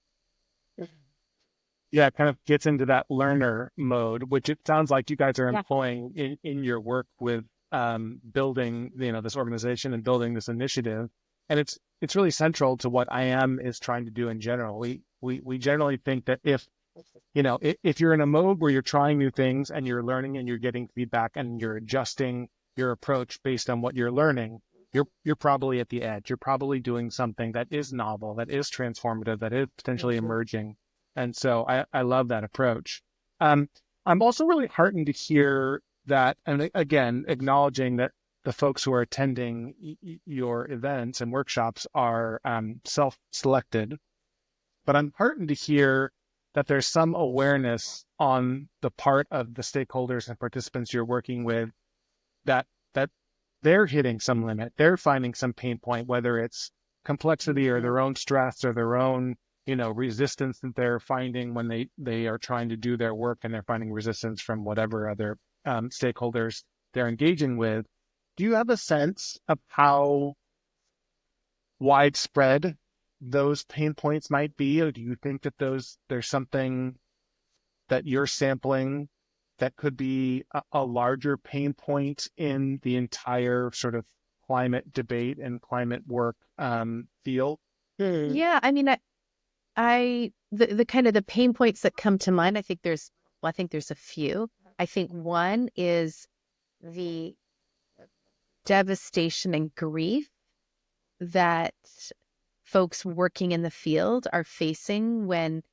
Yeah, it kind of gets into that learner mode, which it sounds like you guys are employing in your work with building, this organization and building this initiative. And it's really central to what IM is trying to do in general. We generally think that if you're in a mode where you're trying new things and you're learning and you're getting feedback and you're adjusting your approach based on what you're learning, you're probably at the edge. You're probably doing something that is novel, that is transformative, that is potentially emerging. And so I love that approach. I'm also really heartened to hear that, and again, acknowledging that the folks who are attending your events and workshops are self-selected, but I'm heartened to hear that there's some awareness on the part of the stakeholders and participants you're working with that they're hitting some limit. They're finding some pain point, whether it's complexity or their own stress or their own resistance that they're finding when they are trying to do their work, and they're finding resistance from whatever other stakeholders they're engaging with. Do you have a sense of how widespread those pain points might be? Or do you think that there's something that you're sampling that could be a larger pain point in the entire sort of climate debate and climate work field? Yeah, I mean, the kind of the pain points that come to mind, I think there's a few. I think one is the devastation and grief that folks working in the field are facing when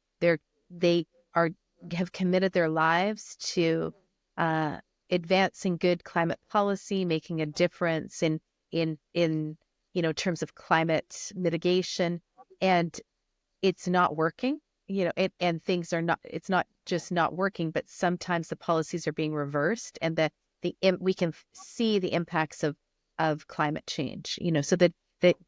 they have committed their lives to advancing good climate policy, making a difference in terms of climate mitigation, and it's not working, and things are not, it's not just not working, but sometimes the policies are being reversed, and we can see the impacts of climate change, so that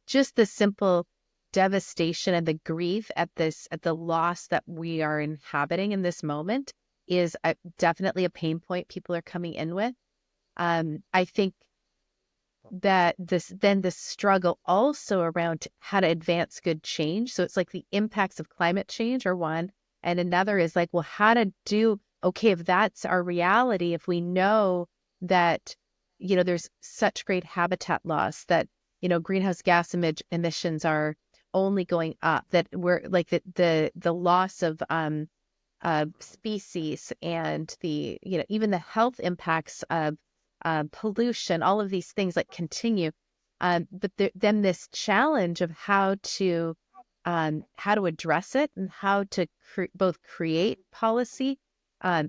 just the simple devastation and the grief at the loss that we are inhabiting in this moment is definitely a pain point people are coming in with. I think that the struggle also around how to advance good change. So it's like the impacts of climate change are one, and another is like, well, how to if that's our reality, if we know that, there's such great habitat loss, that, greenhouse gas emissions are only going up, that we're like the loss of species, and the, even the health impacts of pollution, all of these things like continue. But then this challenge of how to address it, and how to both create policy,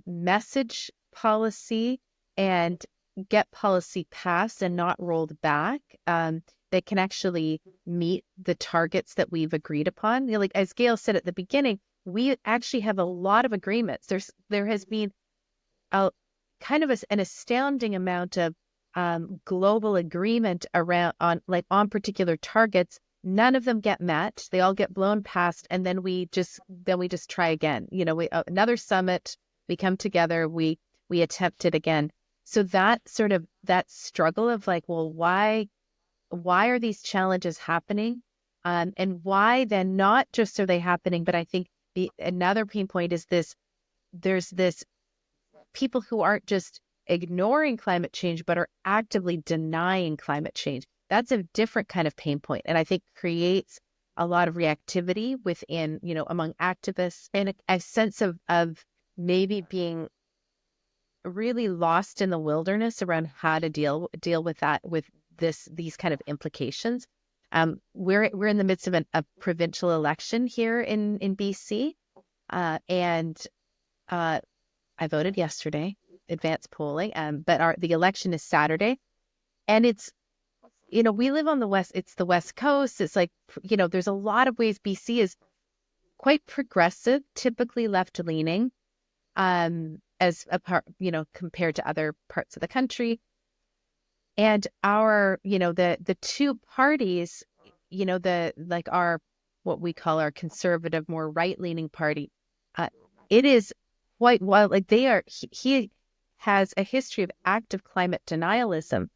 message policy and get policy passed and not rolled back, that can actually meet the targets that we've agreed upon. You know, like as Gail said at the beginning, we actually have a lot of agreements. There has been a kind of an astounding amount of global agreement around on particular targets. None of them get met. They all get blown past, and then we just try again. You know, another summit, we come together, we attempt it again. So that struggle of like, well, why are these challenges happening? And why then not just are they happening, but I think another pain point is there's this people who aren't just ignoring climate change, but are actively denying climate change. That's a different kind of pain point. And I think creates a lot of reactivity within, you know, among activists, and a sense of maybe being really lost in the wilderness around how to deal with that, with these kind of implications. We're in the midst of a provincial election here in BC, and I voted yesterday, advanced polling, but the election is Saturday, and it's, you know, we live on the west. It's the West Coast. It's like, you know, there's a lot of ways BC is quite progressive, typically left leaning, as a part, you know, compared to other parts of the country. And our, you know, the two parties, you know, our what we call our conservative, more right-leaning party, it is quite wild. Like he has a history of active climate denialism,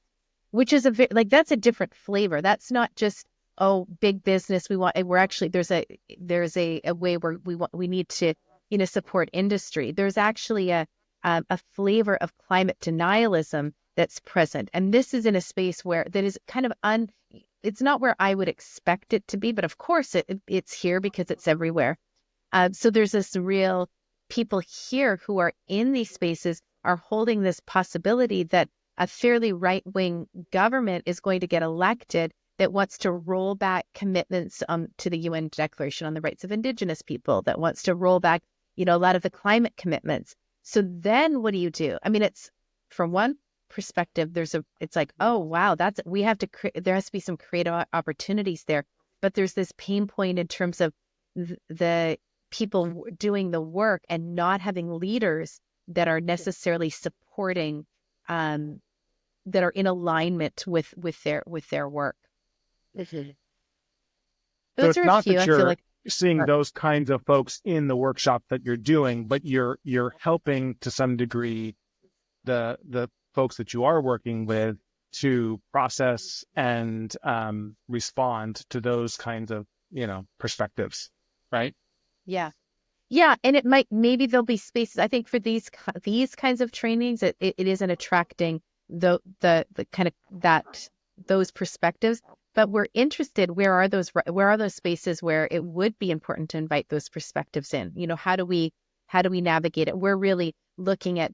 which is that's a different flavor. That's not just, oh, big business. We're actually, there's a way where we need to, you know, support industry. There's actually a flavor of climate denialism that's present. And this is in a space where that is kind of it's not where I would expect it to be, but of course it's here because it's everywhere. So there's this real people here who are in these spaces are holding this possibility that a fairly right-wing government is going to get elected that wants to roll back commitments to the UN Declaration on the Rights of Indigenous People, that wants to roll back, you know, a lot of the climate commitments. So then what do you do? I mean, it's from one perspective, it's like, oh, wow, there has to be some creative opportunities there. But there's this pain point in terms of the people doing the work and not having leaders that are necessarily supporting, that are in alignment with their work. Mm-hmm. So it's not that you're seeing those kinds of folks in the workshop that you're doing, but you're helping to some degree the folks that you are working with to process and respond to those kinds of, you know, perspectives, right? Yeah. And maybe there'll be spaces, I think, for these kinds of trainings. It isn't attracting the kind of those perspectives, but we're interested. Where are those spaces where it would be important to invite those perspectives in? You know, how do we navigate it? We're really looking at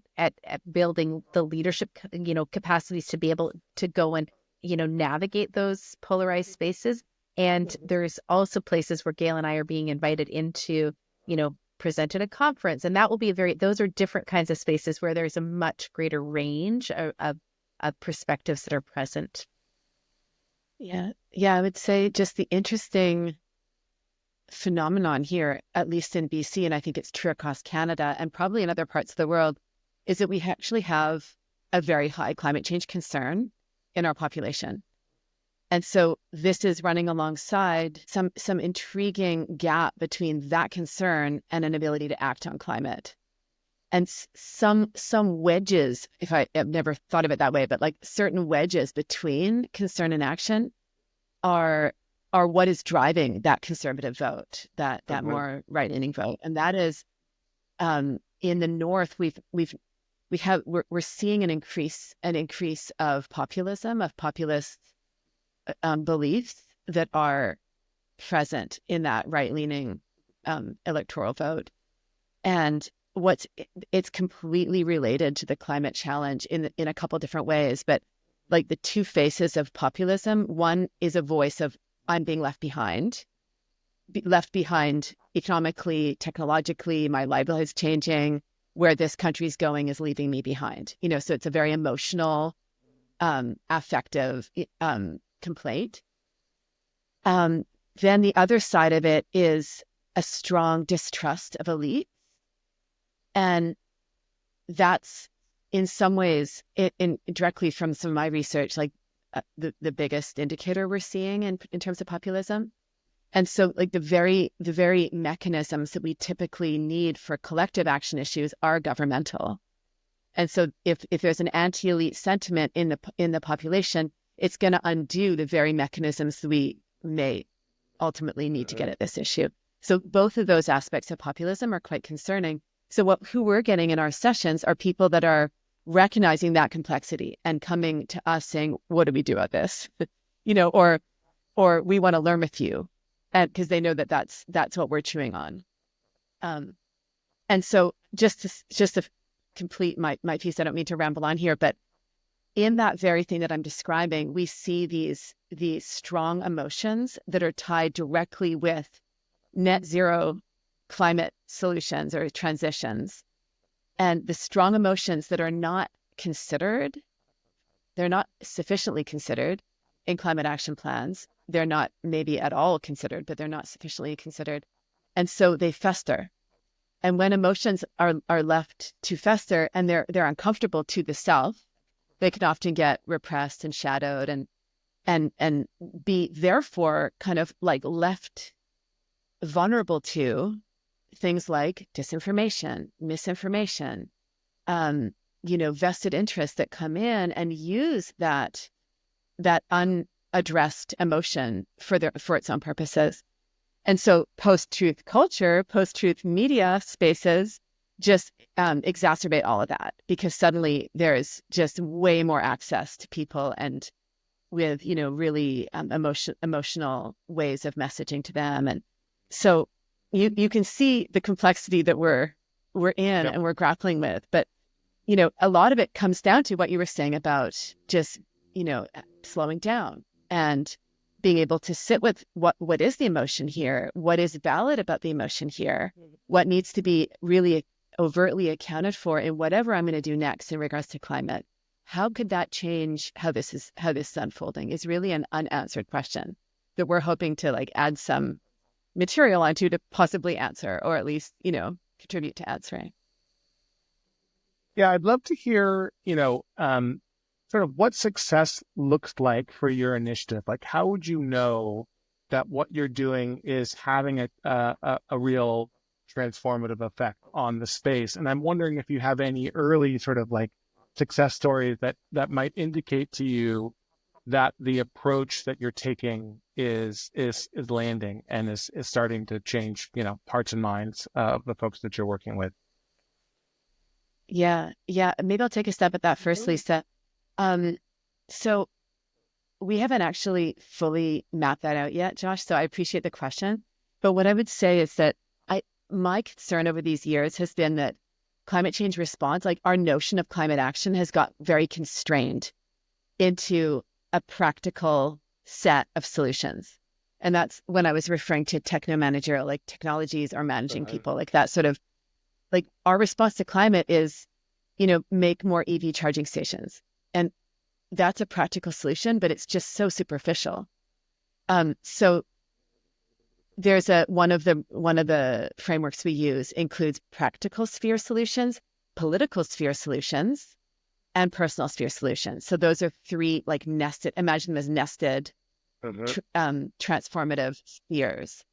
building the leadership, you know, capacities to be able to go and, you know, navigate those polarized spaces. And there's also places where Gail and I are being invited into, you know, present at a conference, and that will be those are different kinds of spaces where there's a much greater range of perspectives that are present. Yeah, I would say just the interesting phenomenon here, at least in BC, and I think it's true across Canada and probably in other parts of the world, is that we actually have a very high climate change concern in our population. And so this is running alongside some intriguing gap between that concern and an ability to act on climate. And some wedges, if I've never thought of it that way, but like certain wedges between concern and action are what is driving that conservative vote, that more right-leaning vote. And that is in the North, we're seeing an increase of populism, of populist beliefs that are present in that right-leaning electoral vote. And it's completely related to the climate challenge in a couple different ways. But like the two faces of populism, one is a voice of I'm being left behind economically, technologically, my livelihood's changing. where this country's going is leaving me behind. So it's a very emotional, affective complaint. Then the other side of it is a strong distrust of elite. And that's in some ways, directly from some of my research, like the biggest indicator we're seeing in terms of populism. And so like the very mechanisms that we typically need for collective action issues are governmental. And so if there's an anti-elite sentiment in the population, it's going to undo the very mechanisms that we may ultimately need to get at this issue. So both of those aspects of populism are quite concerning. So who we're getting in our sessions are people that are recognizing that complexity and coming to us saying, what do we do about this? Or we want to learn with you. And because they know that that's what we're chewing on. And so just to complete my piece, I don't mean to ramble on here, but in that very thing that I'm describing, we see these strong emotions that are tied directly with net zero climate solutions or transitions. And the strong emotions that are not considered, they're not sufficiently considered in climate action plans. They're not maybe at all considered, but they're not sufficiently considered. And so they fester. And when emotions are left to fester and they're uncomfortable to the self, they can often get repressed and shadowed and be therefore kind of like left vulnerable to things like disinformation, misinformation, vested interests that come in and use that unaddressed emotion for its own purposes. And so post-truth culture, post-truth media spaces just exacerbate all of that, because suddenly there's just way more access to people and with, really emotional ways of messaging to them. And so you can see the complexity that we're in and we're grappling with. But, a lot of it comes down to what you were saying about just, slowing down and being able to sit with what is the emotion here, what is valid about the emotion here, what needs to be really overtly accounted for in whatever I'm going to do next in regards to climate. How could that change how this is unfolding is really an unanswered question that we're hoping to like add some material onto to possibly answer, or at least, contribute to answering. Yeah, I'd love to hear, sort of what success looks like for your initiative. Like, how would you know that what you're doing is having a real transformative effect on the space? And I'm wondering if you have any early sort of like success stories that might indicate to you that the approach that you're taking is landing and is starting to change, hearts and minds of the folks that you're working with. Yeah. Maybe I'll take a step at that first, Lisa. So we haven't actually fully mapped that out yet, Josh. So I appreciate the question. But what I would say is that my concern over these years has been that climate change response, like our notion of climate action, has got very constrained into a practical set of solutions. And that's when I was referring to techno-managerial, like technologies are managing people, like that sort of, like our response to climate is, make more EV charging stations. And that's a practical solution, but it's just so superficial. So there's one of the frameworks we use includes practical sphere solutions, political sphere solutions, and personal sphere solutions. So those are three like nested, imagine them as nested transformative spheres.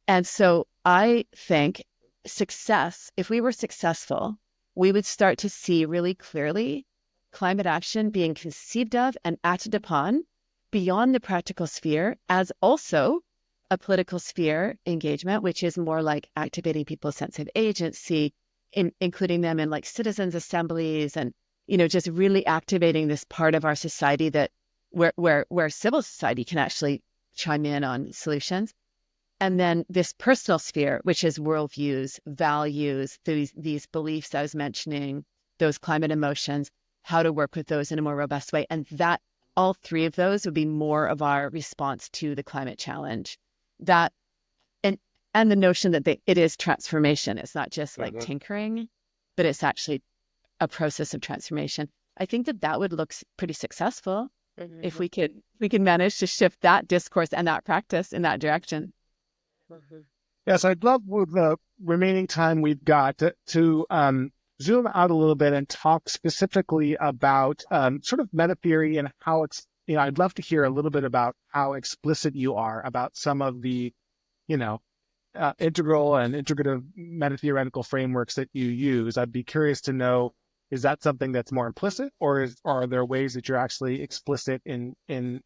And so I think success, if we were successful, we would start to see really clearly climate action being conceived of and acted upon beyond the practical sphere as also a political sphere engagement, which is more like activating people's sense of agency, including them in like citizens' assemblies and, just really activating this part of our society that where civil society can actually chime in on solutions. And then this personal sphere, which is worldviews, values, these beliefs I was mentioning, those climate emotions, how to work with those in a more robust way. And that all three of those would be more of our response to the climate challenge. That and the notion that it is transformation. It's not just like tinkering. but it's actually a process of transformation. I think that would look pretty successful if we could manage to shift that discourse and that practice in that direction. Yes, I'd love with the remaining time we've got to zoom out a little bit and talk specifically about sort of meta theory and how it's, I'd love to hear a little bit about how explicit you are about some of the, integral and integrative meta theoretical frameworks that you use. I'd be curious to know, is that something that's more implicit, or are there ways that you're actually explicit in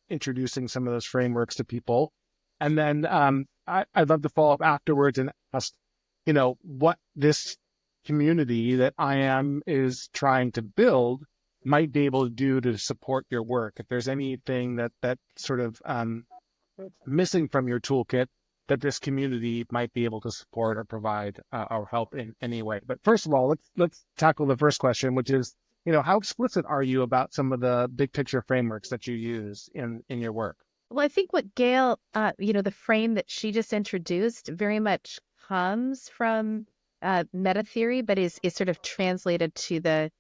introducing some of those frameworks to people? And then I'd love to follow up afterwards and ask, what this community that I am is trying to build might be able to do to support your work. If there's anything that sort of missing from your toolkit that this community might be able to support or provide or help in any way. But first of all, let's tackle the first question, which is, how explicit are you about some of the big picture frameworks that you use in your work? Well, I think what Gail, the frame that she just introduced very much comes from meta theory, but is sort of translated to the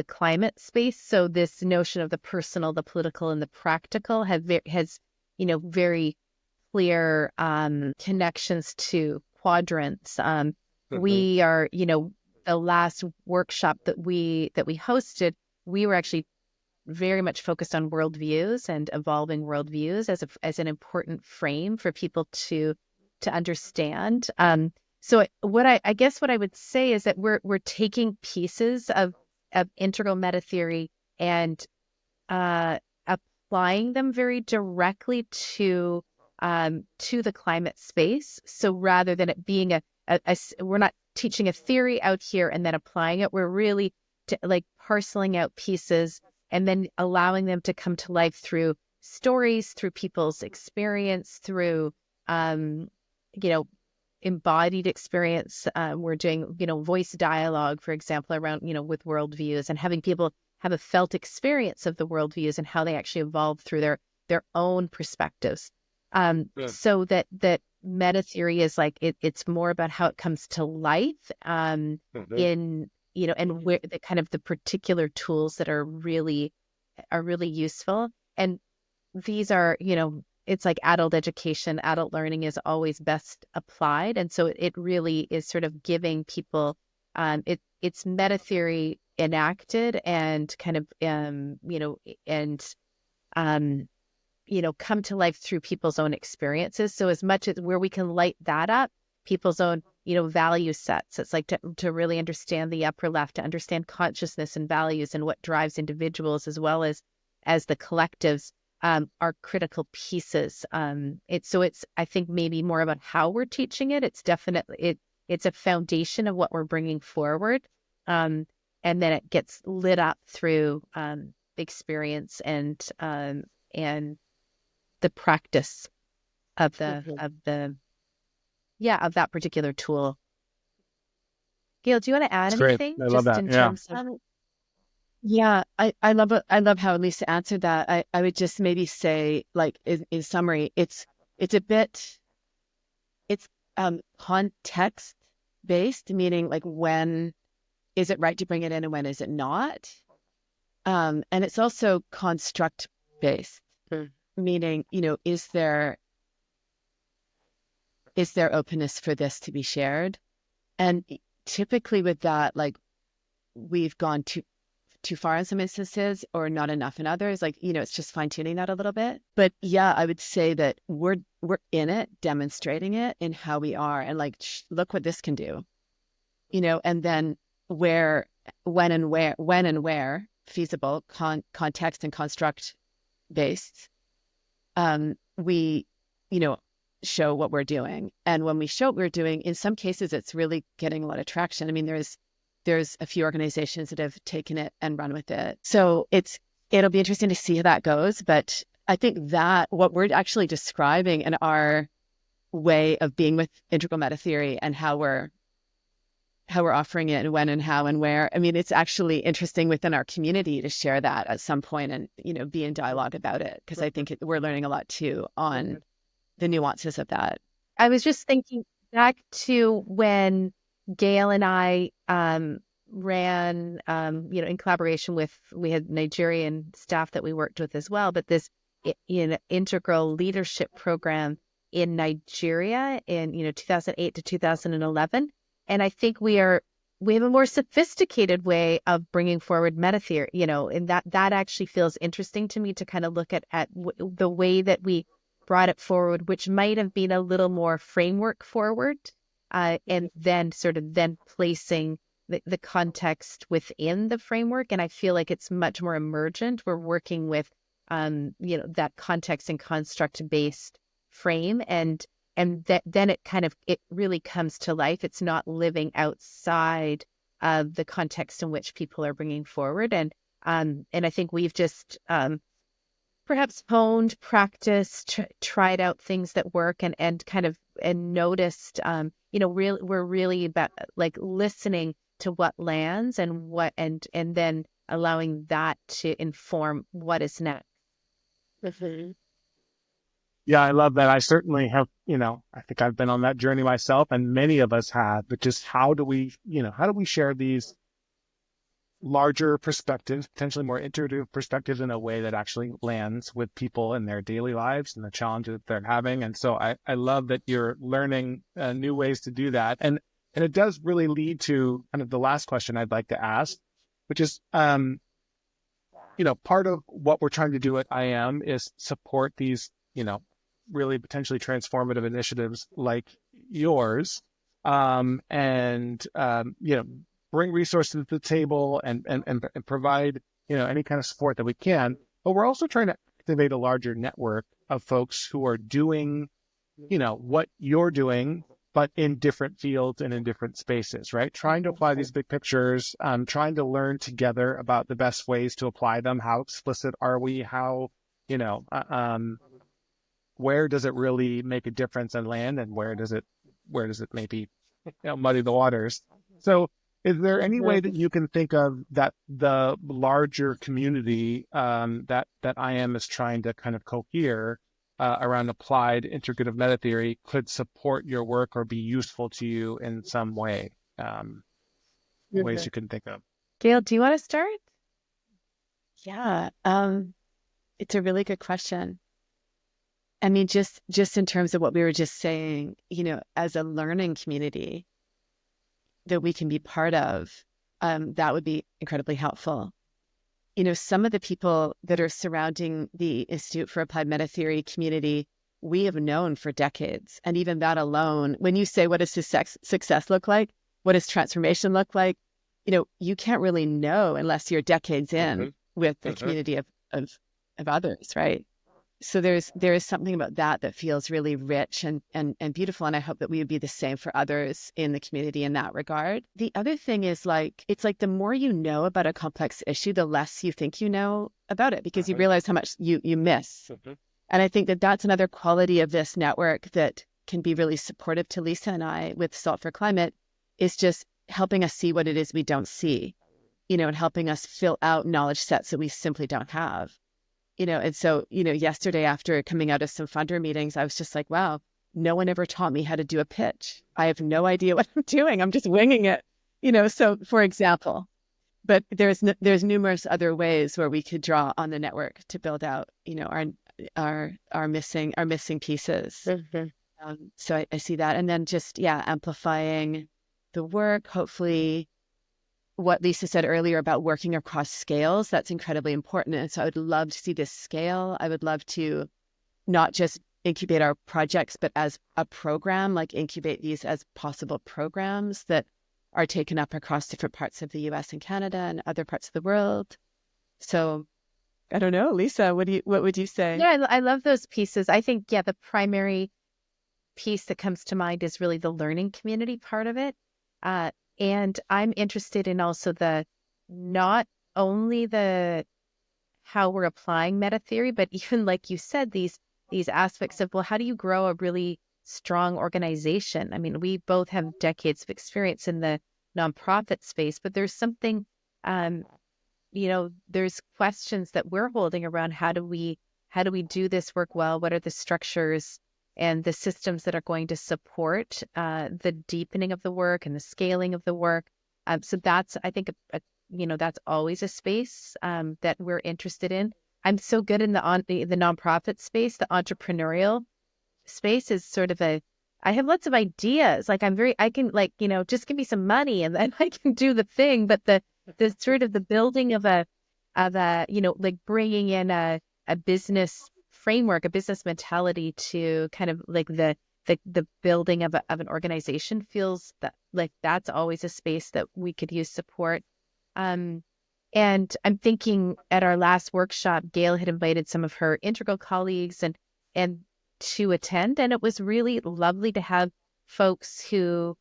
climate space. So this notion of the personal, the political, and the practical has very clear connections to quadrants. We are, the last workshop that we hosted, we were actually very much focused on worldviews and evolving worldviews as an important frame for people to understand. So what I guess what I would say is that we're taking pieces of integral meta theory and applying them very directly to the climate space. So rather than it being we're not teaching a theory out here and then applying it, we're really parceling out pieces and then allowing them to come to life through stories, through people's experience, through, embodied experience. We're doing, voice dialogue, for example, around, with worldviews, and having people have a felt experience of the worldviews and how they actually evolve through their own perspectives. So that meta theory is it's more about how it comes to life in, and where the kind of the particular tools that are really useful. And these are, it's like adult education, adult learning is always best applied. And so it really is sort of giving people, it's meta theory enacted and kind of, come to life through people's own experiences. So as much as where we can light that up, people's own, value sets. It's like to really understand the upper left, to understand consciousness and values and what drives individuals as well as the collectives are critical pieces. It's I think maybe more about how we're teaching it. It's definitely it's a foundation of what we're bringing forward, and then it gets lit up through experience and the practice of that particular tool. Gail, do you want to add anything? I love that. In terms of... Yeah, I love how Lisa answered that. I would just maybe say, in summary, it's context based, meaning when is it right to bring it in and when is it not? And it's also construct based, meaning, is there openness for this to be shared? And typically with that, we've gone too far in some instances or not enough in others. It's just fine tuning that a little bit. But yeah, I would say that we're in it, demonstrating it in how we are, and look what this can do, and then when and where feasible, context and construct based, we, show what we're doing. And when we show what we're doing, in some cases, it's really getting a lot of traction. I mean, there's a few organizations that have taken it and run with it. So it'll be interesting to see how that goes. But I think that what we're actually describing in our way of being with integral meta theory and how we're offering it and when and how and where. I mean, it's actually interesting within our community to share that at some point and, be in dialogue about it. Because I think we're learning a lot too on the nuances of that. I was just thinking back to when Gail and I ran, in collaboration with, we had Nigerian staff that we worked with as well, but this integral leadership program in Nigeria in 2008 to 2011. And I think we have a more sophisticated way of bringing forward metatheory, and that actually feels interesting to me to kind of look at the way that we brought it forward, which might have been a little more framework forward, and then placing the context within the framework. And I feel like it's much more emergent. We're working with, that context and construct based frame, and then it really comes to life. It's not living outside of the context in which people are bringing forward. And I think we've just perhaps honed, practiced, tried out things that work, and noticed, we're really about like listening to what lands and then allowing that to inform what is next. Mhm. Yeah, I love that. I certainly have, I think I've been on that journey myself, and many of us have, but just how do we share these larger perspectives, potentially more iterative perspectives, in a way that actually lands with people in their daily lives and the challenges that they're having. And so I love that you're learning new ways to do that. And it does really lead to kind of the last question I'd like to ask, which is, part of what we're trying to do at IM is support these, really potentially transformative initiatives like yours, bring resources to the table and provide, any kind of support that we can. But we're also trying to activate a larger network of folks who are doing, what you're doing, but in different fields and in different spaces, right? Trying to apply these big pictures, trying to learn together about the best ways to apply them. How explicit are we? How, where does it really make a difference and land, and where does it maybe muddy the waters? So is there any way that you can think of that the larger community that IM is trying to kind of cohere around applied integrative metatheory could support your work or be useful to you in some way? Ways you can think of. Gail, do you want to start? Yeah, it's a really good question. I mean, just in terms of what we were just saying, as a learning community that we can be part of, that would be incredibly helpful. Some of the people that are surrounding the Institute for Applied Metatheory community, we have known for decades. And even that alone, when you say, what does success look like? What does transformation look like? You can't really know unless you're decades in with the community of others, right? So there is something about that feels really rich and beautiful. And I hope that we would be the same for others in the community in that regard. The other thing is it's like the more you know about a complex issue, the less you think you know about it, because you realize how much you miss. And I think that that's another quality of this network that can be really supportive to Lisa and I with Salt for Climate, is just helping us see what it is we don't see, and helping us fill out knowledge sets that we simply don't have. And so, yesterday after coming out of some funder meetings, I was just like, wow, no one ever taught me how to do a pitch. I have no idea what I'm doing. I'm just winging it, so for example, but there's numerous other ways where we could draw on the network to build out, our missing pieces. So I see that. And then just, amplifying the work, hopefully. What Lisa said earlier about working across scales, that's incredibly important. And so I would love to see this scale. I would love to not just incubate our projects, but as a program, like incubate these as possible programs that are taken up across different parts of the US and Canada and other parts of the world. So I don't know, Lisa, what would you say? Yeah, I love those pieces. I think, the primary piece that comes to mind is really the learning community part of it. And I'm interested in also not only how we're applying meta theory, but even, like you said, these aspects of, well, how do you grow a really strong organization? I mean, we both have decades of experience in the nonprofit space, but there's something, there's questions that we're holding around how do we do this work well? What are the structures and the systems that are going to support the deepening of the work and the scaling of the work? So that's, I think, that's always a space that we're interested in. I'm so good in the nonprofit space. The entrepreneurial space is sort of I have lots of ideas. Like I can just give me some money and then I can do the thing. But the sort of the building of like bringing in a business framework, a business mentality to kind of like the building of an organization feels that like that's always a space that we could use support. And I'm thinking at our last workshop, Gail had invited some of her integral colleagues and to attend. And it was really lovely to have folks who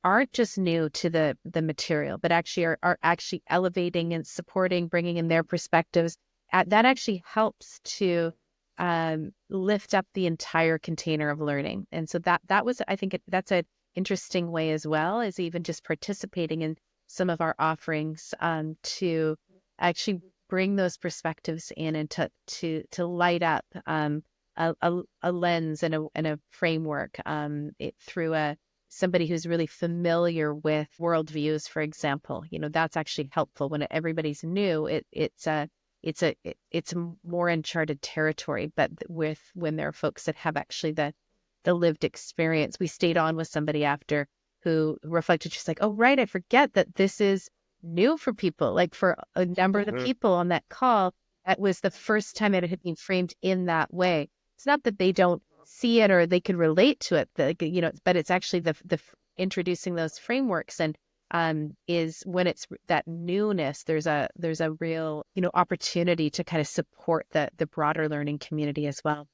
aren't just new to the material, but actually are actually elevating and supporting, bringing in their perspectives. That actually helps to lift up the entire container of learning. And so that was, I think that's an interesting way as well, as even just participating in some of our offerings to actually bring those perspectives in and to light up a lens and a framework through somebody who's really familiar with worldviews, for example. That's actually helpful when everybody's new. It's a more uncharted territory, but when there are folks that have actually the lived experience. We stayed on with somebody after who reflected, just like, oh, right, I forget that this is new for people. Like for a number of the people on that call, that was the first time it had been framed in that way. It's not that they don't see it or they could relate to it, but it's actually the introducing those frameworks and is when it's that newness, there's a real, opportunity to kind of support the broader learning community as well.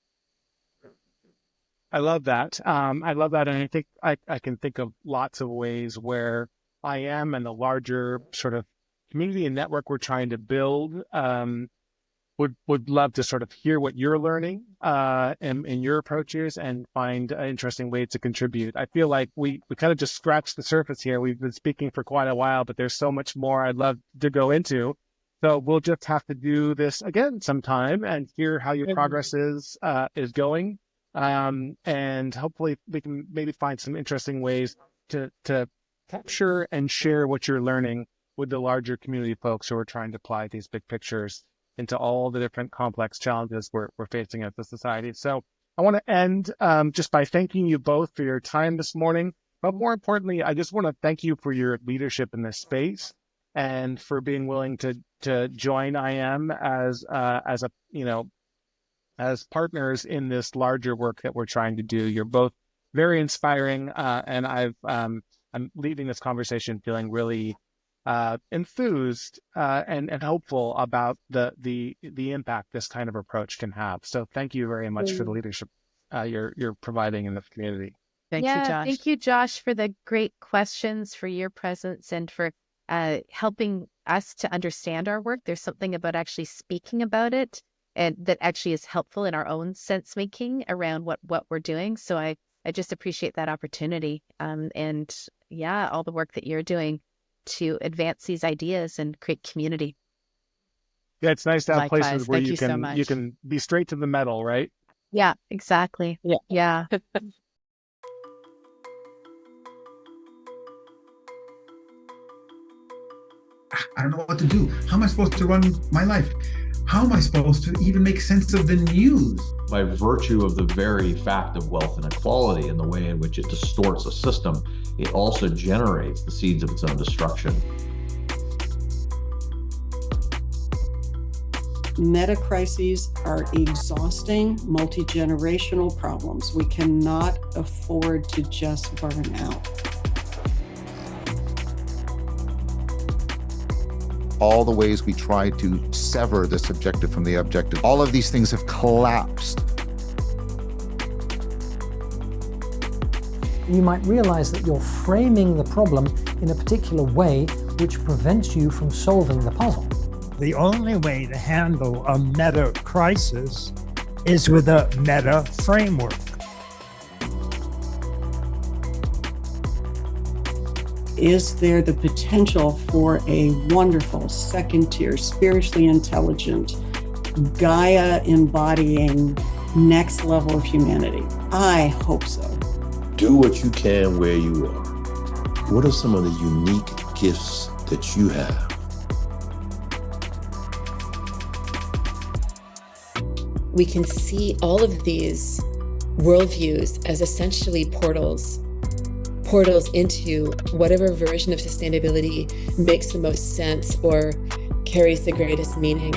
I love that. And I think I can think of lots of ways where I am and the larger sort of community and network we're trying to build would love to sort of hear what you're learning in your approaches and find interesting ways to contribute. I feel like we kind of just scratched the surface here. We've been speaking for quite a while, but there's so much more I'd love to go into. So we'll just have to do this again sometime and hear how your progress is going. And hopefully we can maybe find some interesting ways to capture and share what you're learning with the larger community folks who are trying to apply these big pictures into all the different complex challenges we're facing as a society. So I want to end just by thanking you both for your time this morning. But more importantly, I just want to thank you for your leadership in this space and for being willing to join IM as partners in this larger work that we're trying to do. You're both very inspiring, and I'm leaving this conversation feeling really enthused and hopeful about the impact this kind of approach can have. So thank you very much for the leadership you're providing in the community. Thank you, Josh. Thank you, Josh, for the great questions, for your presence, and for helping us to understand our work. There's something about actually speaking about it and that actually is helpful in our own sense making around what we're doing. So I just appreciate that opportunity. And yeah, all the work that you're doing to advance these ideas and create community. Yeah, it's nice to have Likewise. places where Thank you so much. can be straight to the metal, right? Yeah, exactly. Yeah. I don't know what to do. How am I supposed to run my life? How am I supposed to even make sense of the news? By virtue of the very fact of wealth inequality and the way in which it distorts a system, it also generates the seeds of its own destruction. Meta crises are exhausting, multi-generational problems. We cannot afford to just burn out. All the ways we try to sever the subjective from the objective, all of these things have collapsed. You might realize that you're framing the problem in a particular way which prevents you from solving the puzzle. The only way to handle a meta crisis is with a meta framework. Is there the potential for a wonderful second-tier, spiritually intelligent, Gaia embodying next level of humanity? I hope so. Do what you can where you are. What are some of the unique gifts that you have. We can see all of these worldviews as essentially portals into whatever version of sustainability makes the most sense or carries the greatest meaning.